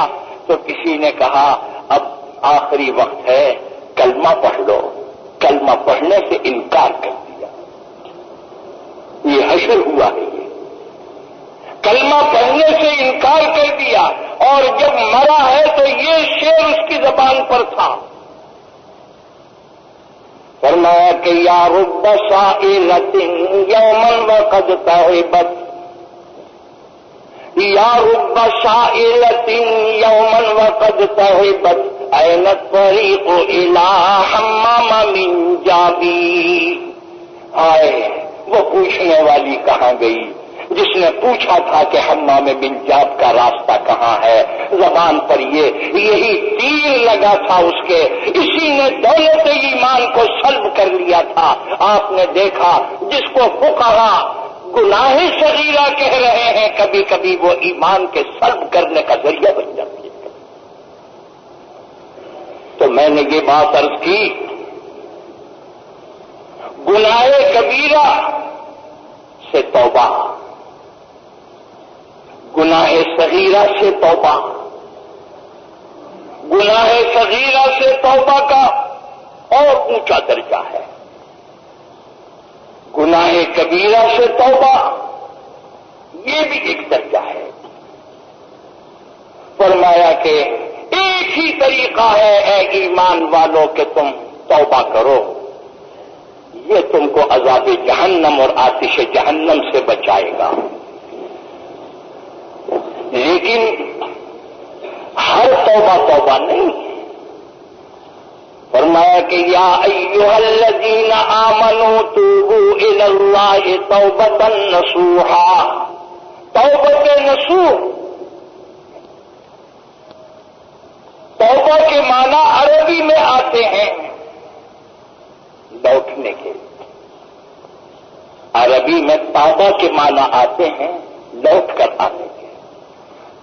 تو کسی نے کہا اب آخری وقت ہے، کلمہ پڑھ لو۔ کلمہ پڑھنے سے انکار کر دیا۔ یہ حشر ہوا ہے، یہ کلمہ پڑھنے سے انکار کر دیا، اور جب مرا ہے تو یہ شعر اس کی زبان پر تھا، فرمایا کہ یا رب سائلۃ یوما وقد تعبت، یا رب سائلۃ یوما وقد تعبت، این الطریق الی حمام منجابی۔ آئے وہ پوچھنے والی کہاں گئی جس نے پوچھا تھا کہ حمام منجاب کا راستہ کہاں ہے؟ زبان پر یہی تیر لگا تھا اس کے، اسی نے دولت ایمان کو سلب کر لیا تھا۔ آپ نے دیکھا جس کو فقہا گناہ صغیرہ کہہ رہے ہیں، کبھی کبھی وہ ایمان کے سلب کرنے کا ذریعہ بن جاتی ہے۔ تو میں نے یہ بات عرض کی، گناہ کبیرہ سے توبہ، گناہ صغیرہ سے توبہ، گناہ صغیرہ سے توبہ کا اور اونچا درجہ ہے، گناہ کبیرہ سے توبہ یہ بھی ایک درجہ ہے۔ فرمایا کہ ایک ہی طریقہ ہے اے ایمان والوں کہ تم توبہ کرو، یہ تم کو عذاب جہنم اور آتش جہنم سے بچائے گا۔ لیکن ہر توبہ نہیں۔ فرمایا کہ یا ایھا الذین آمنوا توبوا الی اللہ توبۃ نصوحا۔ توبۃ نصوح، توبہ کے معنی عربی میں آتے ہیں لوٹنے کے، عربی میں توبہ کے معنی آتے ہیں لوٹ کر آنے کے۔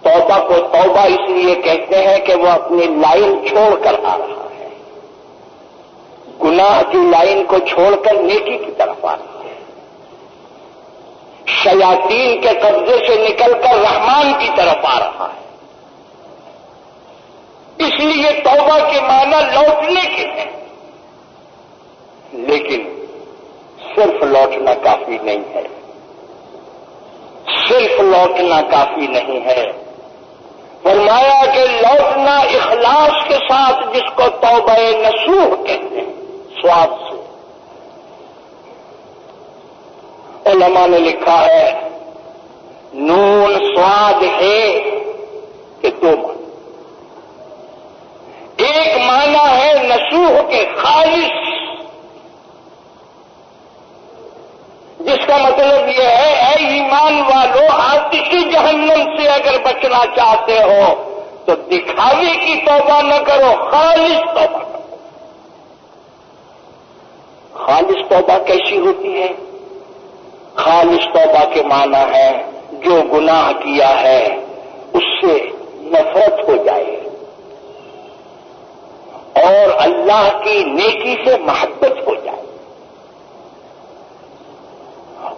توبہ کو توبہ اس لیے کہتے ہیں کہ وہ اپنی لائن چھوڑ کر آ رہا ہے، گناہ کی لائن کو چھوڑ کر نیکی کی طرف آ رہا ہے، شیاطین کے قبضے سے نکل کر رحمان کی طرف آ رہا ہے۔ اس لیے توبہ کے معنی لوٹنے کے ہیں۔ لیکن صرف لوٹنا کافی نہیں ہے، صرف لوٹنا کافی نہیں ہے۔ فرمایا کہ لوٹنا اخلاص کے ساتھ، جس کو توبہ نصوح کہتے ہیں، سواد سے۔ علماء نے لکھا ہے نون سواد ہے کہ دو معنی، ایک معنی ہے نصوح کے خالص، جس کا مطلب یہ ہے اے ایمان والو، آتش جہنم سے اگر بچنا چاہتے ہو تو دکھاوے کی توبہ نہ کرو، خالص توبہ کرو۔ خالص توبہ کیسی ہوتی ہے؟ خالص توبہ کے معنی ہے جو گناہ کیا ہے اس سے نفرت ہو جائے اور اللہ کی نیکی سے محبت ہو جائے،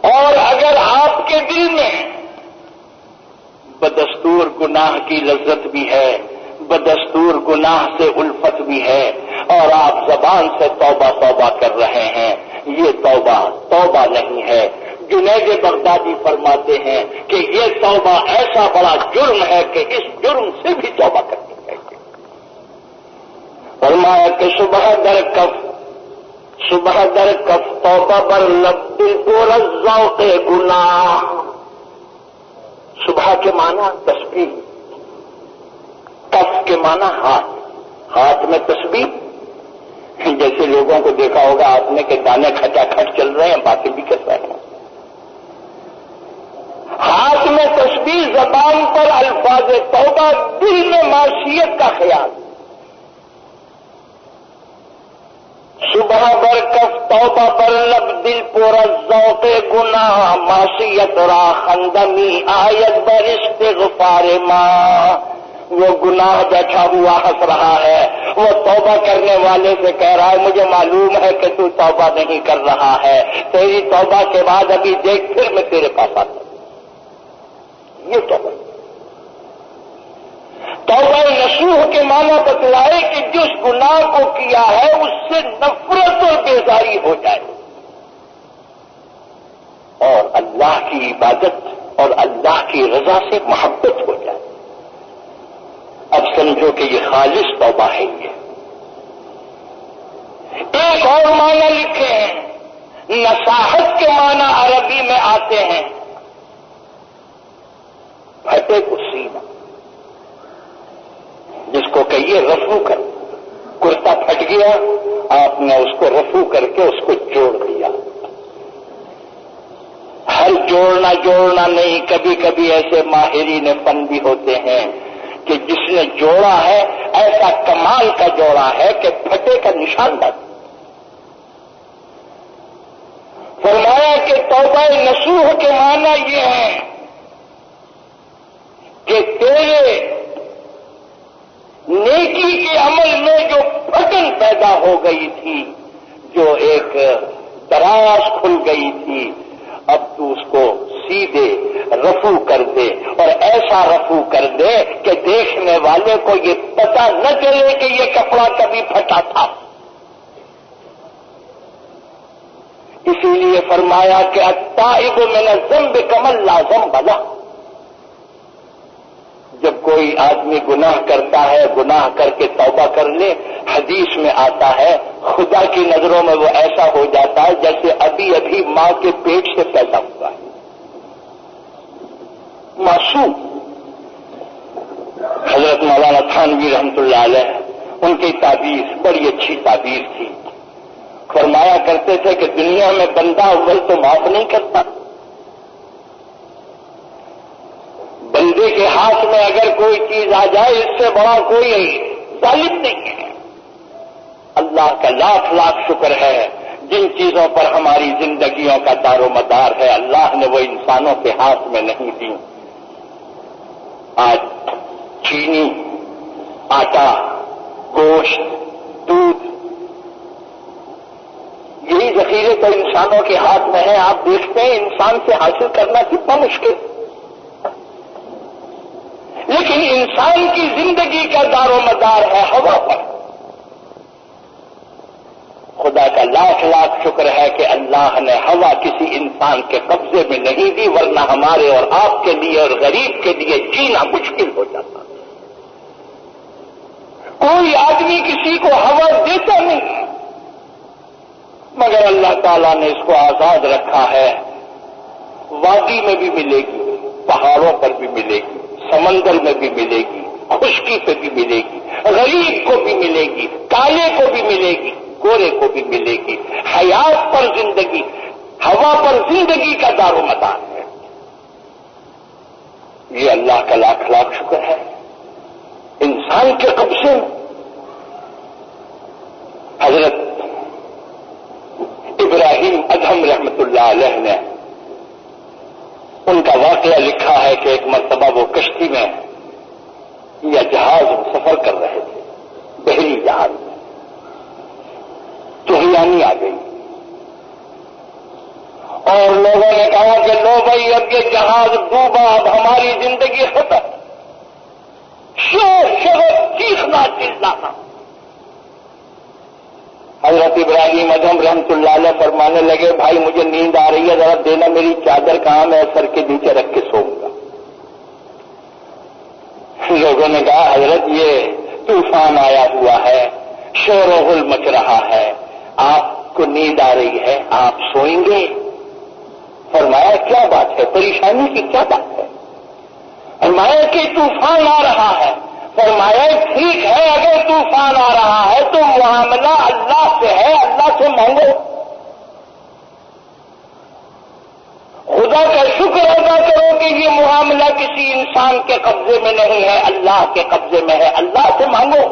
اور اگر آپ کے دل میں بدستور گناہ کی لذت بھی ہے، بدستور گناہ سے الفت بھی ہے، اور آپ زبان سے توبہ توبہ کر رہے ہیں، یہ توبہ نہیں ہے۔ جنید بغدادی فرماتے ہیں کہ یہ توبہ ایسا بڑا جرم ہے کہ اس جرم سے بھی توبہ کرنی چاہیے۔ فرمایا کہ صبح در کف توبہ بر لب دل پر ذوق گناہ۔ صبح کے معنی تسبیح، کف کے معنی ہاتھ میں تسبیح۔ جیسے لوگوں کو دیکھا ہوگا آپ نے کہ دانے کھٹا کھٹ چل رہے ہیں، باتیں بھی کر رہے ہیں۔ ہاتھ میں تسبیح، زبان پر الفاظ توبہ، دل میں معصیت کا خیال. صبح بر کف توبہ پر لب دل پورا ذوق گناہ معصیت را خندمی آیت بر استغفار ماں. وہ گناہ بیٹھا ہوا ہنس رہا ہے، وہ توبہ کرنے والے سے کہہ رہا ہے مجھے معلوم ہے کہ تو توبہ نہیں کر رہا ہے، تیری توبہ کے بعد ابھی دیکھ پھر میں تیرے پاس آتا ہوں. یہ توبہ نصوح کے معنی بتلائے کہ جس گناہ کو کیا ہے اس سے نفرت اور بیزاری ہو جائے اور اللہ کی عبادت اور اللہ کی رضا سے محبت ہو جائے. اب سمجھو کہ یہ خالص توبہ ہے. یہ ایک اور معنی لکھے ہیں، نصاحت کے معنی عربی میں آتے ہیں پھٹے کو سینا، جس کو کہیے رفو کر. کرتا پھٹ گیا، آپ نے اس کو رفو کر کے اس کو جوڑ دیا. ہر جوڑنا نہیں، کبھی کبھی ایسے ماہرین فن بھی ہوتے ہیں کہ جس نے جوڑا ہے ایسا کمال کا جوڑا ہے کہ پھٹے کا نشان نہ. فرمایا کہ توبہ نصوح کے معنی یہ ہے کہ تیرے نیکی کے عمل میں جو پھٹن پیدا ہو گئی تھی، جو ایک دراز کھل گئی تھی، اب تو اس کو سیدھے رفو کر دے اور ایسا رفو کر دے کہ دیکھنے والے کو یہ پتہ نہ چلے کہ یہ کپڑا کبھی پھٹا تھا. اسی لیے فرمایا کہ التائب من الذنب کمن لا ذنب لہ. جب کوئی آدمی گناہ کرتا ہے، گناہ کر کے توبہ کر لے، حدیث میں آتا ہے خدا کی نظروں میں وہ ایسا ہو جاتا ہے جیسے ابھی ابھی ماں کے پیٹ سے پیدا ہوا ہے، معصوم. حضرت مولانا تھانوی رحمۃ اللہ علیہ، ان کی تعبیر بڑی اچھی تعبیر تھی. فرمایا کرتے تھے کہ دنیا میں بندہ اول تو معاف نہیں کرتا، بندے کے ہاتھ میں اگر کوئی چیز آ جائے اس سے بڑا کوئی ظالم نہیں ہے. اللہ کا لاکھ لاکھ شکر ہے جن چیزوں پر ہماری زندگیوں کا دار و مدار ہے اللہ نے وہ انسانوں کے ہاتھ میں نہیں دی. آج چینی، آٹا، گوشت، دودھ، یہی ذخیرے تو انسانوں کے ہاتھ میں ہیں. آپ دیکھتے ہیں انسان سے حاصل کرنا کتنا مشکل، لیکن انسان کی زندگی کا دار و مدار ہے ہوا پر. خدا کا لاکھ لاکھ شکر ہے کہ اللہ نے ہوا کسی انسان کے قبضے میں نہیں دی، ورنہ ہمارے اور آپ کے لیے اور غریب کے لیے جینا مشکل ہو جاتا. کوئی آدمی کسی کو ہوا دیتا نہیں، مگر اللہ تعالیٰ نے اس کو آزاد رکھا ہے. وادی میں بھی ملے گی، پہاڑوں پر بھی ملے گی، سمندر میں بھی ملے گی، خشکی پہ بھی ملے گی، غریب کو بھی ملے گی، کالے کو بھی ملے گی، گورے کو بھی ملے گی. حیات پر زندگی، ہوا پر زندگی کا دار و مدار ہے. یہ اللہ کا لاکھ لاکھ شکر ہے. انسان کے قبضے میں حضرت ابراہیم ادہم رحمت اللہ علیہ نے ان کا واقعہ لکھا ہے کہ ایک مرتبہ وہ کشتی میں یا جہاز میں سفر کر رہے تھے، بحری جہاز میں طغیانی آ گئی اور لوگوں نے کہا کہ لو بھائی اب یہ جہاز ڈوبا، اب ہماری زندگی ختم. شور شہر، چیخنا چلانا. حضرت ابراہیم ادہم رحمۃ اللہ علیہ فرمانے لگے بھائی مجھے نیند آ رہی ہے، ذرا دینا میری چادر کہاں، میں سر کے نیچے رکھ کے سوؤں گا. لوگوں نے کہا حضرت یہ طوفان آیا ہوا ہے، شور و غل مچ رہا ہے، آپ کو نیند آ رہی ہے، آپ سوئیں گے؟ فرمایا کیا بات ہے، پریشانی کی کیا بات ہے؟ فرمایا کہ طوفان آ رہا ہے. فرمایا ٹھیک ہے اگر طوفان آ رہا ہے تو معاملہ اللہ سے ہے، اللہ سے مانگو. خدا کا شکر ادا کرو کہ یہ معاملہ کسی انسان کے قبضے میں نہیں ہے، اللہ کے قبضے میں ہے، اللہ سے مانگو۔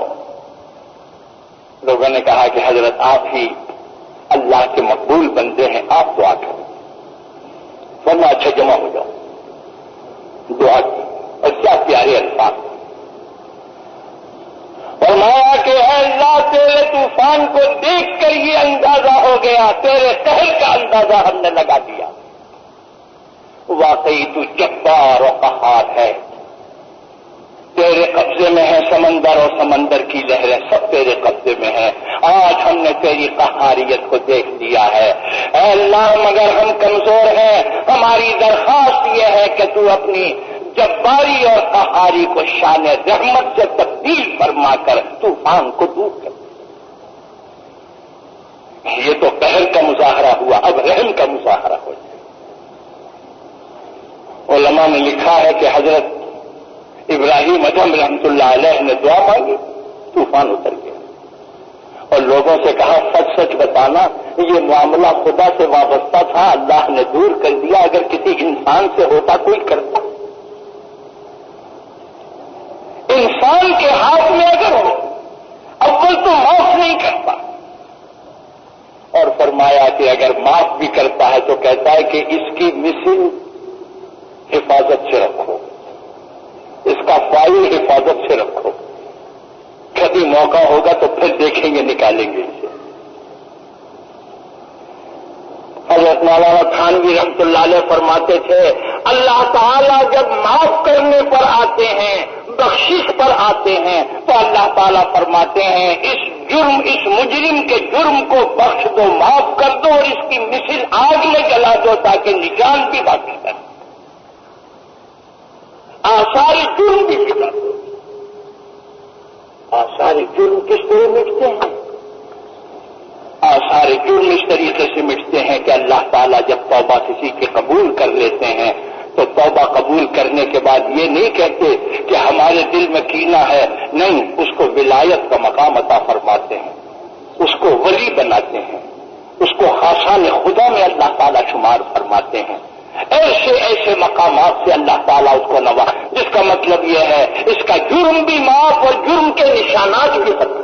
لوگوں نے کہا کہ حضرت آپ ہی اللہ کے مقبول بندے ہیں، آپ دعا کرو۔ ورنہ اچھا جمع ہو جاؤ، دعا کی، اور کیا پیارے الفاظ۔ فرمایا کہ اے اللہ تیرے طوفان کو دیکھ کر یہ اندازہ ہو گیا، تیرے قہر کا اندازہ ہم نے لگا دیا، واقعی تو جبار و قہار ہے، تیرے قبضے میں ہے سمندر اور سمندر کی لہریں سب تیرے قبضے میں ہیں۔ آج ہم نے تیری قہاریت کو دیکھ لیا ہے، اے اللہ مگر ہم کمزور ہیں، ہماری درخواست یہ ہے کہ تو اپنی جباری اور قہاری کو شان رحمت سے تبدیل فرما کر طوفان کو دور کر۔ یہ تو قہر کا مظاہرہ ہوا، اب رحم کا مظاہرہ ہو جائے۔ علماء نے لکھا ہے کہ حضرت ابراہیم ادم رحمۃ اللہ علیہ نے دعا مانگی، طوفان اتر گیا، اور لوگوں سے کہا سچ سچ بتانا یہ معاملہ خدا سے وابستہ تھا، اللہ نے دور کر دیا، اگر کسی انسان سے ہوتا کوئی کرتا، انسان کے ہاتھ میں اگر ہو اول تو معاف نہیں کرتا، اور فرمایا کہ اگر معاف بھی کرتا ہے تو کہتا ہے کہ اس کی مثل حفاظت سے رکھو، اس کا فائل حفاظت سے رکھو، کبھی موقع ہوگا تو پھر دیکھیں گے نکالیں گے اسے۔ حضرت مولانا تھانوی رحمۃ اللہ علیہ فرماتے تھے اللہ تعالیٰ جب معاف کرنے پر آتے ہیں، بخشش پر آتے ہیں، تو اللہ تعالیٰ فرماتے ہیں اس مجرم کے جرم کو بخش دو، معاف کر دو، اور اس کی مثل آگ میں جلا دو تاکہ نشان بھی باقی کر، آثار جرم بھی مٹا دو۔ آثار جرم کس طرح مٹتے ہیں؟ آثار جرم اس طریقے سے مٹتے ہیں کہ اللہ تعالیٰ جب توبہ کسی کی قبول کر لیتے ہیں تو توبہ قبول کرنے کے بعد یہ نہیں کہتے کہ ہمارے دل میں کینہ ہے، نہیں، اس کو ولایت کا مقام عطا فرماتے ہیں، اس کو ولی بناتے ہیں، اس کو خاصان خدا میں اللہ تعالیٰ شمار فرماتے ہیں، ایسے ایسے مقامات سے اللہ تعالیٰ اس کو نواز، جس کا مطلب یہ ہے اس کا جرم بھی معاف اور جرم کے نشانات بھی ختم۔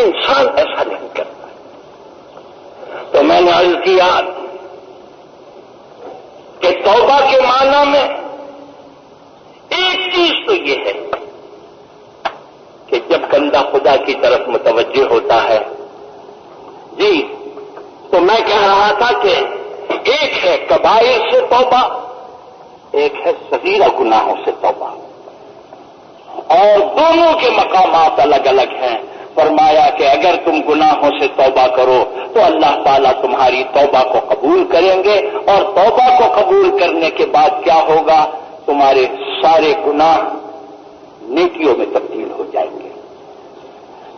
انسان ایسا نہیں کرتا۔ تو میں نے عرض کیا کہ توبہ کے معنی میں ایک چیز تو یہ ہے کہ جب بندہ خدا کی طرف متوجہ ہوتا ہے، جی، تو میں کہہ رہا تھا کہ ایک ہے کبائر سے توبہ، ایک ہے صغیرہ گناہوں سے توبہ، اور دونوں کے مقامات الگ الگ ہیں۔ فرمایا کہ اگر تم گناہوں سے توبہ کرو تو اللہ تعالیٰ تمہاری توبہ کو قبول کریں گے، اور توبہ کو قبول کرنے کے بعد کیا ہوگا؟ تمہارے سارے گناہ نیکیوں میں تبدیل ہو جائیں گے۔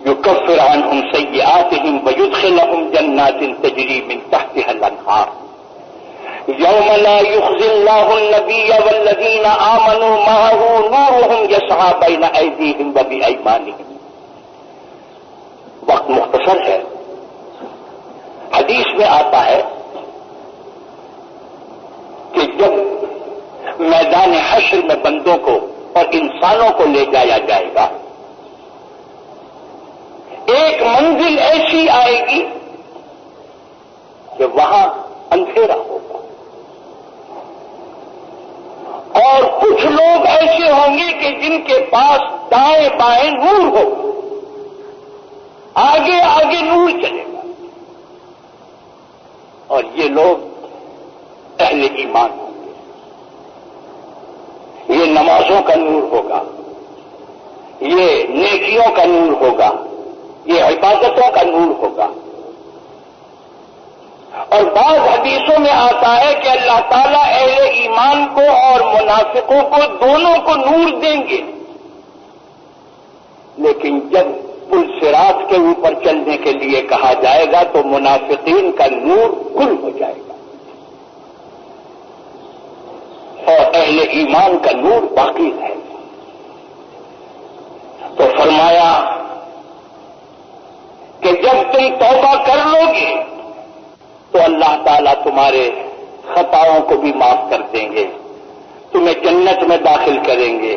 یکفر عنہم سیئاتہم ویدخلہم جنات تجری من تحتہا الانہار یوم لا یخزی اللہ النبی والذین آمنوا معہ نورہم یسعی بین ایدیہم وبایمانہم۔ وقت مختصر ہے، حدیث میں آتا ہے کہ جب میدان حشر میں بندوں کو اور انسانوں کو لے جایا جائے گا، ایک منزل ایسی آئے گی کہ وہاں اندھیرا ہوگا، اور کچھ لوگ ایسے ہوں گے کہ جن کے پاس دائیں بائیں نور ہوگا، آگے آگے نور چلے گا، اور یہ لوگ اہل ایمان ہوں گے۔ یہ نمازوں کا نور ہوگا، یہ نیکیوں کا نور ہوگا، یہ عبادتوں کا نور ہوگا۔ اور بعض حدیثوں میں آتا ہے کہ اللہ تعالیٰ اہل ایمان کو اور منافقوں کو دونوں کو نور دیں گے، لیکن جب پل صراط کے اوپر چلنے کے لیے کہا جائے گا تو منافقین کا نور گل ہو جائے گا اور اہل ایمان کا نور باقی رہے گا۔ تو فرمایا کہ جب تم توبہ کر لو گے تو اللہ تعالیٰ تمہارے خطاؤں کو بھی معاف کر دیں گے، تمہیں جنت میں داخل کریں گے۔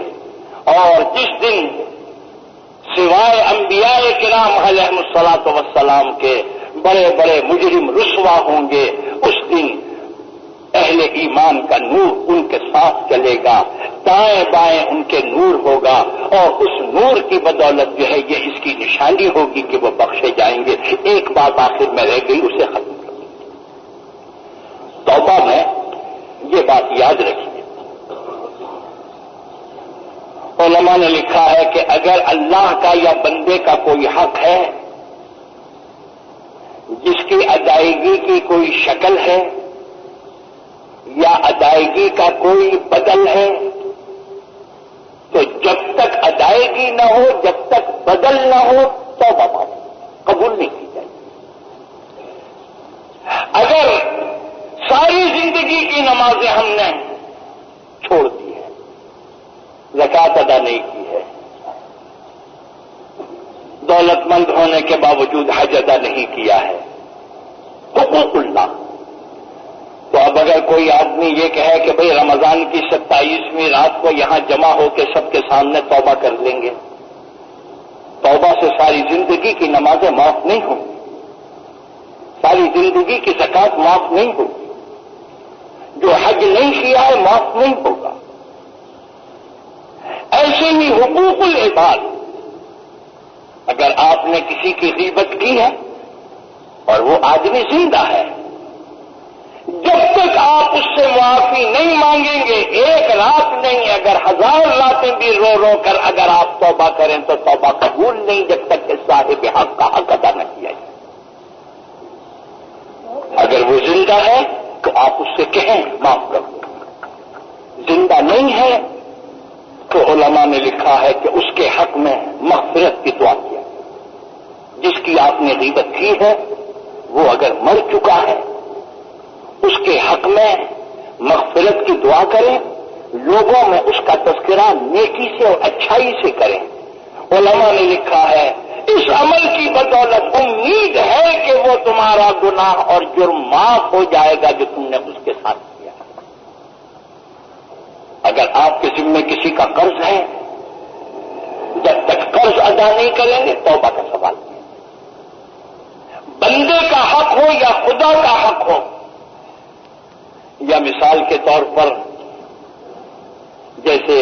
اور جس دن سوائے انبیاء کرام علیہم الصلاۃ والسلام کے بڑے بڑے مجرم رسوا ہوں گے، اس دن اہل ایمان کا نور ان کے ساتھ چلے گا، دائیں بائیں ان کے نور ہوگا، اور اس نور کی بدولت جو ہے یہ اس کی نشانی ہوگی کہ وہ بخشے جائیں گے۔ ایک بات آخر میں رہ گئی، اسے ختم کر دیں۔ توبہ میں یہ بات یاد رکھیے، علماء نے لکھا ہے کہ اگر اللہ کا یا بندے کا کوئی حق ہے جس کی ادائیگی کی کوئی شکل ہے یا ادائیگی کا کوئی بدل ہے، تو جب تک ادائیگی نہ ہو، جب تک بدل نہ ہو، توبہ قبول نہیں کی جائے۔ اگر ساری زندگی کی نمازیں ہم نے چھوڑ دی ہیں، زکوٰۃ ادا نہیں کی ہے، دولت مند ہونے کے باوجود حج ادا نہیں کیا ہے، حقوق اللہ، تو اب اگر کوئی آدمی یہ کہے کہ بھئی رمضان کی 27ویں رات کو یہاں جمع ہو کے سب کے سامنے توبہ کر لیں گے، توبہ سے ساری زندگی کی نمازیں معاف نہیں ہوں گی، ساری زندگی کی زکوٰۃ معاف نہیں ہوگی، جو حج نہیں کیا ہے معاف نہیں ہوگا۔ ایسے ہی حقوق العباد، اگر آپ نے کسی کی غیبت کی ہے اور وہ آدمی زندہ ہے، جب تک آپ اس سے معافی نہیں مانگیں گے، ایک رات نہیں، اگر 1000 راتیں بھی رو رو کر اگر آپ توبہ کریں تو توبہ قبول نہیں، جب تک کہ صاحب حق کا حق ادا نہ کیا جائے۔ اگر وہ زندہ ہے تو آپ اس سے کہیں معاف کر دو، زندہ نہیں ہے تو علماء نے لکھا ہے کہ اس کے حق میں مغفرت کی دعا کیا، جس کی آپ نے غیبت کی ہے وہ اگر مر چکا ہے اس کے حق میں مغفرت کی دعا کریں، لوگوں میں اس کا تذکرہ نیکی سے اور اچھائی سے کریں۔ علماء نے لکھا ہے اس عمل کی بدولت امید ہے کہ وہ تمہارا گناہ اور جرم معاف ہو جائے گا جو تم نے اس کے ساتھ کیا۔ اگر آپ کے ذمے کسی کا قرض ہے، جب تک قرض ادا نہیں کریں گے توبہ کا سوال ہے۔ بندے کا حق ہو یا خدا کا حق ہو، یا مثال کے طور پر جیسے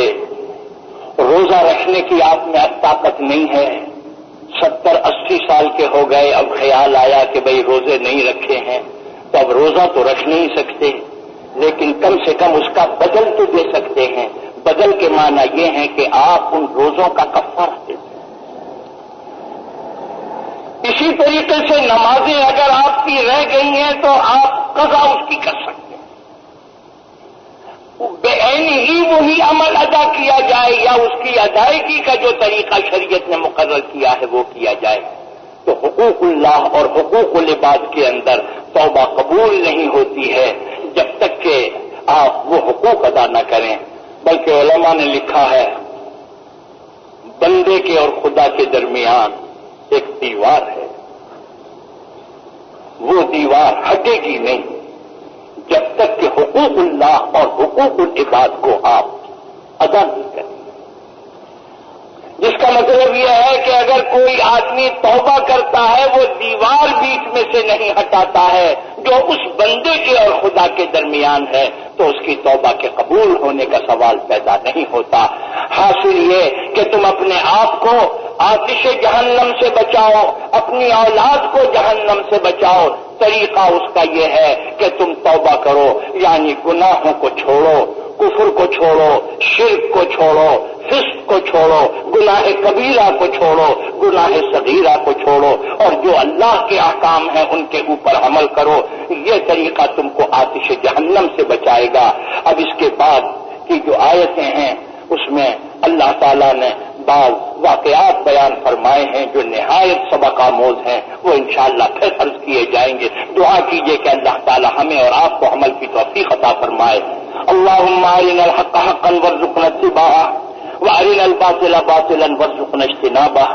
روزہ رکھنے کی آپ میں اب طاقت نہیں ہے، 70-80 سال کے ہو گئے، اب خیال آیا کہ بھئی روزے نہیں رکھے ہیں تو اب روزہ تو رکھ نہیں سکتے، لیکن کم سے کم اس کا بدل تو دے سکتے ہیں۔ بدل کے معنی یہ ہے کہ آپ ان روزوں کا کفارہ دے دیں۔ اسی طریقے سے نمازیں اگر آپ کی رہ گئی ہیں تو آپ قضا اس کی کر سکتے ہیں، بے عینی ہی وہی عمل ادا کیا جائے یا اس کی ادائیگی کا جو طریقہ شریعت نے مقرر کیا ہے وہ کیا جائے۔ تو حقوق اللہ اور حقوق العباد کے اندر توبہ قبول نہیں ہوتی ہے جب تک کہ آپ وہ حقوق ادا نہ کریں، بلکہ علماء نے لکھا ہے بندے کے اور خدا کے درمیان ایک دیوار ہے، وہ دیوار ہٹے گی نہیں جب تک کہ حقوق اللہ اور حقوق العباد کو آپ ادا نہیں کریں۔ جس کا مطلب یہ ہے کہ اگر کوئی آدمی توبہ کرتا ہے وہ دیوار بیچ میں سے نہیں ہٹاتا ہے جو اس بندے کے اور خدا کے درمیان ہے، تو اس کی توبہ کے قبول ہونے کا سوال پیدا نہیں ہوتا۔ حاصل یہ کہ تم اپنے آپ کو آتش جہنم سے بچاؤ، اپنی اولاد کو جہنم سے بچاؤ۔ طریقہ اس کا یہ ہے کہ تم توبہ کرو، یعنی گناہوں کو چھوڑو، کفر کو چھوڑو، شرک کو چھوڑو، فسق کو چھوڑو، گناہ کبیرہ کو چھوڑو، گناہ صغیرہ کو چھوڑو، اور جو اللہ کے احکام ہیں ان کے اوپر عمل کرو۔ یہ طریقہ تم کو آتش جہنم سے بچائے گا۔ اب اس کے بعد کی جو آیتیں ہیں اس میں اللہ تعالیٰ نے بعض واقعات بیان فرمائے ہیں جو نہایت سبق آموز ہیں، وہ انشاءاللہ پھر عرض کیے جائیں گے۔ دعا کیجئے کہ اللہ تعالیٰ ہمیں اور آپ کو عمل کی توفیق عطا فرمائے۔ اللہم ارنا الحق حقا وارزقنا اتباعہ وارنا الباطل باطلا وارزقنا اجتنابہ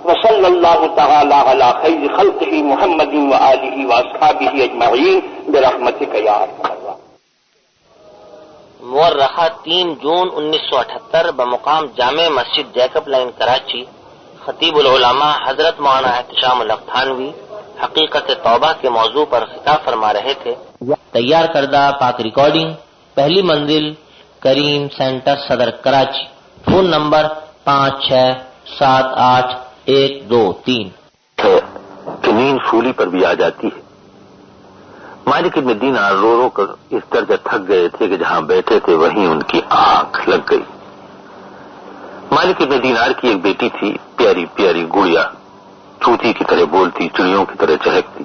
وصلی اللہ تعالی علی خیر خلقہ محمد وآلہ واصحابہ اجمعین برحمتک یا ارحم الراحمین۔ مورخہ 3 جون 1978 بمقام جامع مسجد جیکب لائن کراچی، خطیب العلماء حضرت مولانا احتشام الحق تھانوی حقیقت توبہ کے موضوع پر خطاب فرما رہے تھے۔ تیار کردہ پاک ریکارڈنگ، پہلی منزل کریم سینٹر صدر کراچی، فون نمبر 56788123۔ کہ نیند سولی پر بھی آ جاتی ہے۔ مالک ابن دینار رو رو کر اس درجہ تھک گئے تھے کہ جہاں بیٹھے تھے وہیں ان کی آنکھ لگ گئی۔ مالک ابن دینار کی ایک بیٹی تھی، پیاری پیاری گڑیا، چوتی کی طرح بولتی، چڑیوں کی طرح چہکتی۔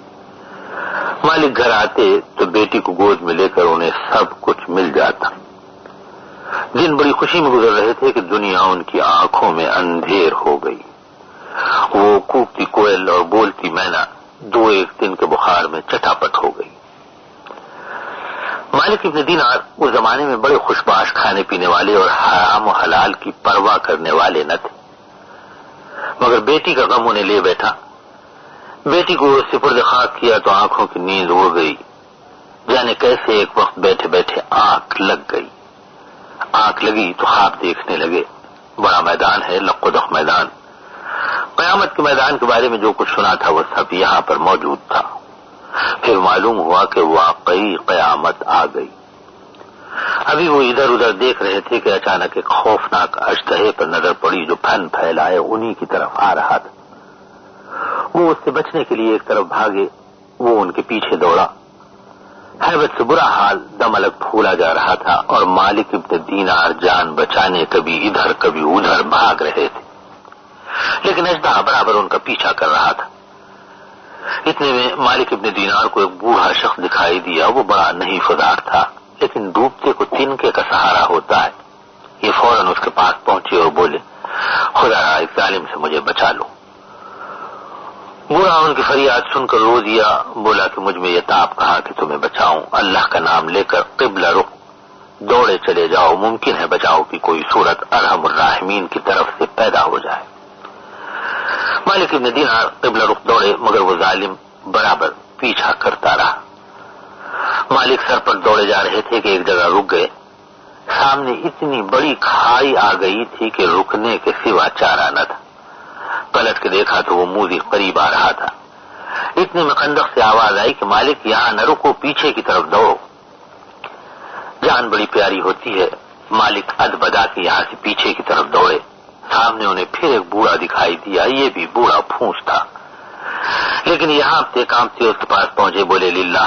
مالک گھر آتے تو بیٹی کو گود میں لے کر انہیں سب کچھ مل جاتا۔ دن بڑی خوشی میں گزر رہے تھے کہ دنیا ان کی آنکھوں میں اندھیر ہو گئی۔ وہ کوکتی کوئل اور بولتی مینا 2-1 دن کے بخار میں چٹاپٹ ہو گئی۔ مالک ابن دینار اس زمانے میں بڑے خوشباش کھانے پینے والے اور حرام و حلال کی پرواہ کرنے والے نہ تھے، مگر بیٹی کا غم انہیں لے بیٹھا۔ بیٹی کو سپرد خاک کیا تو آنکھوں کی نیند اڑ گئی، جانے کیسے ایک وقت بیٹھے بیٹھے آنکھ لگ گئی۔ آنکھ لگی تو خواب دیکھنے لگے۔ بڑا میدان ہے، لق و دق میدان۔ قیامت کے میدان کے بارے میں جو کچھ سنا تھا وہ سب یہاں پر موجود تھا۔ پھر معلوم ہوا کہ واقعی قیامت آ گئی۔ ابھی وہ ادھر ادھر دیکھ رہے تھے کہ اچانک ایک خوفناک اژدہے پر نظر پڑی جو پھن پھیلائے انہی کی طرف آ رہا تھا۔ وہ اس سے بچنے کے لیے ایک طرف بھاگے، وہ ان کے پیچھے دوڑا۔ ہیبت سے برا حال، دم الگ پھولا جا رہا تھا اور مالک ابن دینار جان بچانے کبھی ادھر کبھی ادھر بھاگ رہے تھے، لیکن اژدہا برابر ان کا پیچھا کر رہا تھا۔ اتنے میں مالک ابن دینار کو ایک بوڑھا شخص دکھائی دیا۔ وہ بڑا نہیں فدار تھا، لیکن ڈوبتے کو تنکے کا سہارا ہوتا ہے۔ یہ فوراً اس کے پاس پہنچے اور بولے، خدا اس ظالم سے مجھے بچا لو۔ بوڑھا ان کی فریاد سن کر رو دیا، بولا کہ مجھ میں یہ تاب کہا کہ تمہیں بچاؤں، اللہ کا نام لے کر قبلہ رخ دوڑے چلے جاؤ، ممکن ہے بچاؤ کی کوئی صورت ارحم الراحمین کی طرف سے پیدا ہو جائے۔ مالک ابن دینار قبلہ رخ دوڑے، مگر وہ ظالم برابر پیچھا کرتا رہا۔ مالک سر پر دوڑے جا رہے تھے کہ ایک جگہ رک گئے۔ سامنے اتنی بڑی کھائی آ گئی تھی کہ رکنے کے سوا چارہ نہ تھا۔ پلٹ کے دیکھا تو وہ موذی قریب آ رہا تھا۔ اتنے میں خندق سے آواز آئی کہ مالک یہاں نہ رکو، پیچھے کی طرف دوڑو۔ جان بڑی پیاری ہوتی ہے۔ مالک اد بدا کے یہاں سے پیچھے کی طرف دوڑے۔ سامنے انہیں پھر ایک بوڑھا دکھائی دیا، یہ بھی بوڑھا پھونس تھا، لیکن یہاں کانپتے اس کے پاس پہنچے، بولے للہ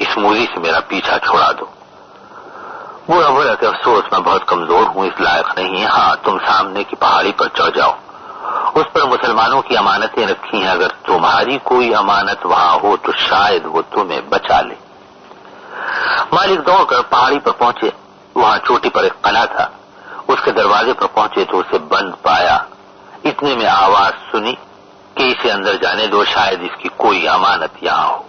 اس موذی سے میرا پیچھا چھوڑا دو۔ بوڑھا بولا کہ افسوس میں بہت کمزور ہوں، اس لائق نہیں۔ ہاں تم سامنے کی پہاڑی پر چڑھ جاؤ، اس پر مسلمانوں کی امانتیں رکھی ہیں، اگر تمہاری کوئی امانت وہاں ہو تو شاید وہ تمہیں بچا لے۔ مالک دوڑ کر پہاڑی پر پہنچے۔ وہاں چوٹی پر ایک قلعہ تھا، اس کے دروازے پر پہنچے تو اسے بند پایا۔ اتنے میں آواز سنی کہ اسے اندر جانے دو، شاید اس کی کوئی امانت یہاں ہو۔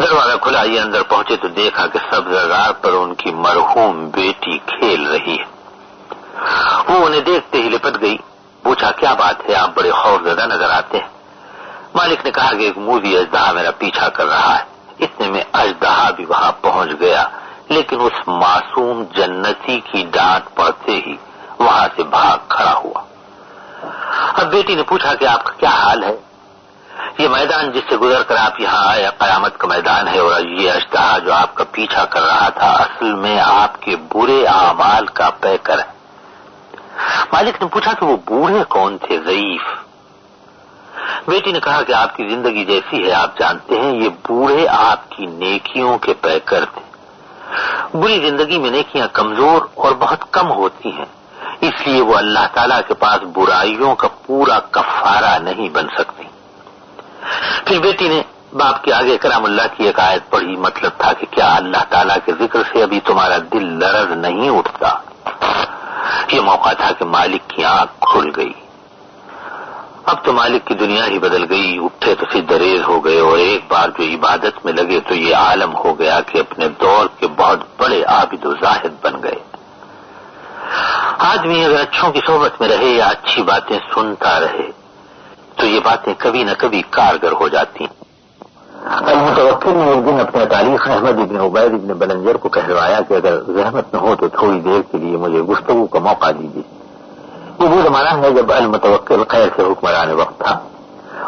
دروازہ کھلا، یہ اندر پہنچے تو دیکھا کہ سبززار پر ان کی مرحوم بیٹی کھیل رہی ہے۔ وہ انہیں دیکھتے ہی لپٹ گئی، پوچھا کیا بات ہے، آپ بڑے خوفزدہ نظر آتے ہیں۔ مالک نے کہا کہ ایک موذی اژدہا میرا پیچھا کر رہا ہے۔ اتنے میں اژدہا بھی وہاں پہنچ گیا، لیکن اس معصوم جنتی کی ڈانٹ پڑتے ہی وہاں سے بھاگ کھڑا ہوا۔ اب بیٹی نے پوچھا کہ آپ کا کیا حال ہے؟ یہ میدان جس سے گزر کر آپ یہاں آئے قیامت کا میدان ہے، اور یہ اژدہا جو آپ کا پیچھا کر رہا تھا اصل میں آپ کے برے اعمال کا پیکر ہے۔ مالک نے پوچھا کہ وہ بوڑھے کون تھے؟ ضعیف۔ بیٹی نے کہا کہ آپ کی زندگی جیسی ہے آپ جانتے ہیں، یہ بوڑھے آپ کی نیکیوں کے پیکر تھے۔ بری زندگی میں نیکیاں کمزور اور بہت کم ہوتی ہیں، اس لیے وہ اللہ تعالیٰ کے پاس برائیوں کا پورا کفارہ نہیں بن سکتی۔ پھر بیٹی نے باپ کے آگے کرام اللہ کی ایک آیت پڑھی، مطلب تھا کہ کیا اللہ تعالیٰ کے ذکر سے ابھی تمہارا دل لرز نہیں اٹھتا؟ یہ موقع تھا کہ مالک کی آنکھ کھل گئی۔ اب تو مالک کی دنیا ہی بدل گئی، اٹھے تو سجدہ ریز ہو گئے، اور ایک بار جو عبادت میں لگے تو یہ عالم ہو گیا کہ اپنے دور کے بہت بڑے عابد و زاہد بن گئے۔ آدمی اگر اچھوں کی صحبت میں رہے یا اچھی باتیں سنتا رہے تو یہ باتیں کبھی نہ کبھی کارگر ہو جاتی ہیں۔ المتوکل نے ایک دن اپنے تاریخ احمد ابن عبید ابن بلنجر کو کہلوایا کہ اگر زحمت نہ ہو تو تھوڑی دیر کے لیے مجھے گفتگو کا موقع دیجیے۔ یہ وہ زمانہ ہے جب المتوکل خیر سے حکمران وقت تھا۔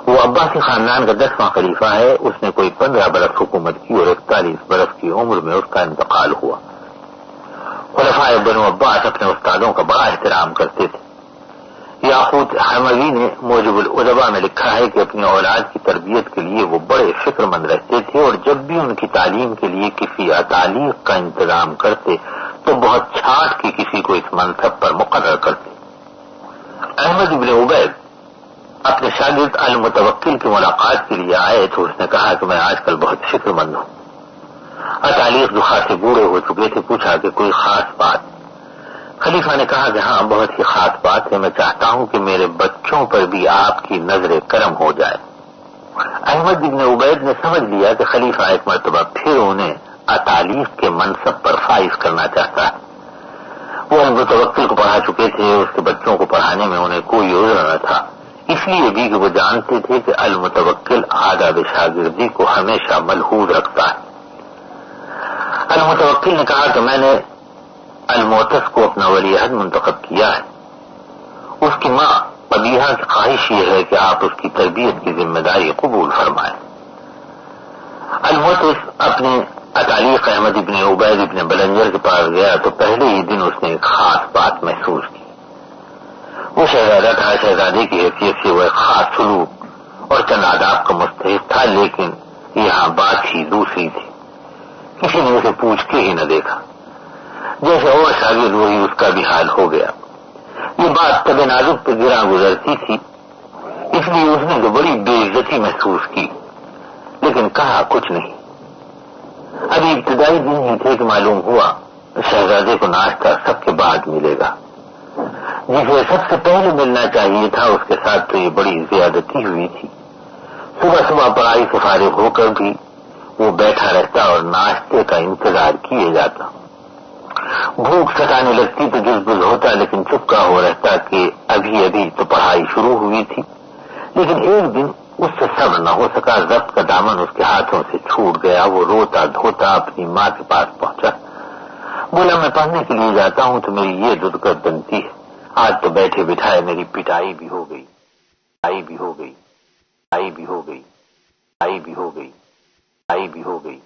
وہ عباسی خاندان کا 10واں خلیفہ ہے۔ اس نے کوئی 15 برس حکومت کی اور 41 برس کی عمر میں اس کا انتقال ہوا۔ خلفاء بنو عباس اپنے استادوں کا بڑا احترام کرتے تھے۔ یاقوت حموی نے موجب الادباء میں لکھا ہے کہ اپنی اولاد کی تربیت کے لیے وہ بڑے فکر مند رہتے تھے اور جب بھی ان کی تعلیم کے لیے کسی تعلیق کا انتظام کرتے تو بہت چھاٹ کے کسی کو اس منصب پر مقرر کرتے۔ احمد ابن عبید اپنے شاگرد المتوکل کی ملاقات کے لیے آئے تو اس نے کہا کہ میں آج کل بہت فکر مند ہوں۔ تعلیق جو خاصے بوڑھے ہو چکے تھے پوچھا کہ کوئی خاص بات؟ خلیفہ نے کہا کہ ہاں بہت ہی خاص بات ہے، میں چاہتا ہوں کہ میرے بچوں پر بھی آپ کی نظر کرم ہو جائے۔ احمد ابن عبید نے سمجھ لیا کہ خلیفہ ایک مرتبہ پھر انہیں تعلیق کے منصب پر فائز کرنا چاہتا ہے۔ وہ المتوکل کو پڑھا چکے تھے، اس کے بچوں کو پڑھانے میں انہیں کوئی عذر نہ تھا، اس لیے بھی کہ وہ جانتے تھے کہ المتوکل آداب شاگردی کو ہمیشہ ملحوظ رکھتا ہے۔ المتوکل نے کہا کہ میں نے المعتز کو اپنا ولی عہد منتخب کیا ہے۔ اس کی ماں قبیحہ کی خواہش یہ ہے کہ آپ اس کی تربیت کی ذمہ داری قبول فرمائیں۔ المعتز اپنے تعلیق احمد ابن عبید ابن بلنجر کے پاس گیا تو پہلے ہی دن اس نے ایک خاص بات محسوس کی۔ وہ شہزادہ تھا، شہزادے کی حیثیت سے وہ ایک خاص سلوک اور چند آداب کا مستحق تھا، لیکن یہاں بات ہی دوسری تھی۔ کسی نے اسے پوچھ کے ہی نہ دیکھا، جیسے اور شاگرد وہی اس کا بھی حال ہو گیا۔ یہ بات طب نازک پہ گراں گزرتی تھی، اس لیے اس نے تو بڑی بے عزتی محسوس کی، لیکن کہا کچھ نہیں۔ ابھی ابتدائی دن ہی تھے کہ معلوم ہوا شہزادے کو ناشتہ سب کے بعد ملے گا، جسے سب سے پہلے ملنا چاہیے تھا اس کے ساتھ تو یہ بڑی زیادتی ہوئی تھی۔ صبح صبح پڑھائی سے فارغ ہو کر بھی وہ بیٹھا رہتا اور ناشتے کا انتظار کیے جاتا۔ بھوک ستانے لگتی تو جزبز ہوتا، لیکن چپکا ہو رہتا کہ ابھی ابھی تو پڑھائی شروع ہوئی تھی۔ لیکن ایک دن اس سے صبر نہ ہو سکا، ضبط کا دامن اس کے ہاتھوں سے چھوٹ گیا۔ وہ روتا دھوتا اپنی ماں کے پاس پہنچا، بولا میں پڑھنے کے لیے جاتا ہوں تو میری یہ ددگت بنتی ہے، آج تو بیٹھے بٹھائے میری پٹائی بھی ہو گئی، آئی بھی ہو گئی، آئی بھی ہو گئی، آئی بھی ہو گئی، آئی بھی ہو گئی۔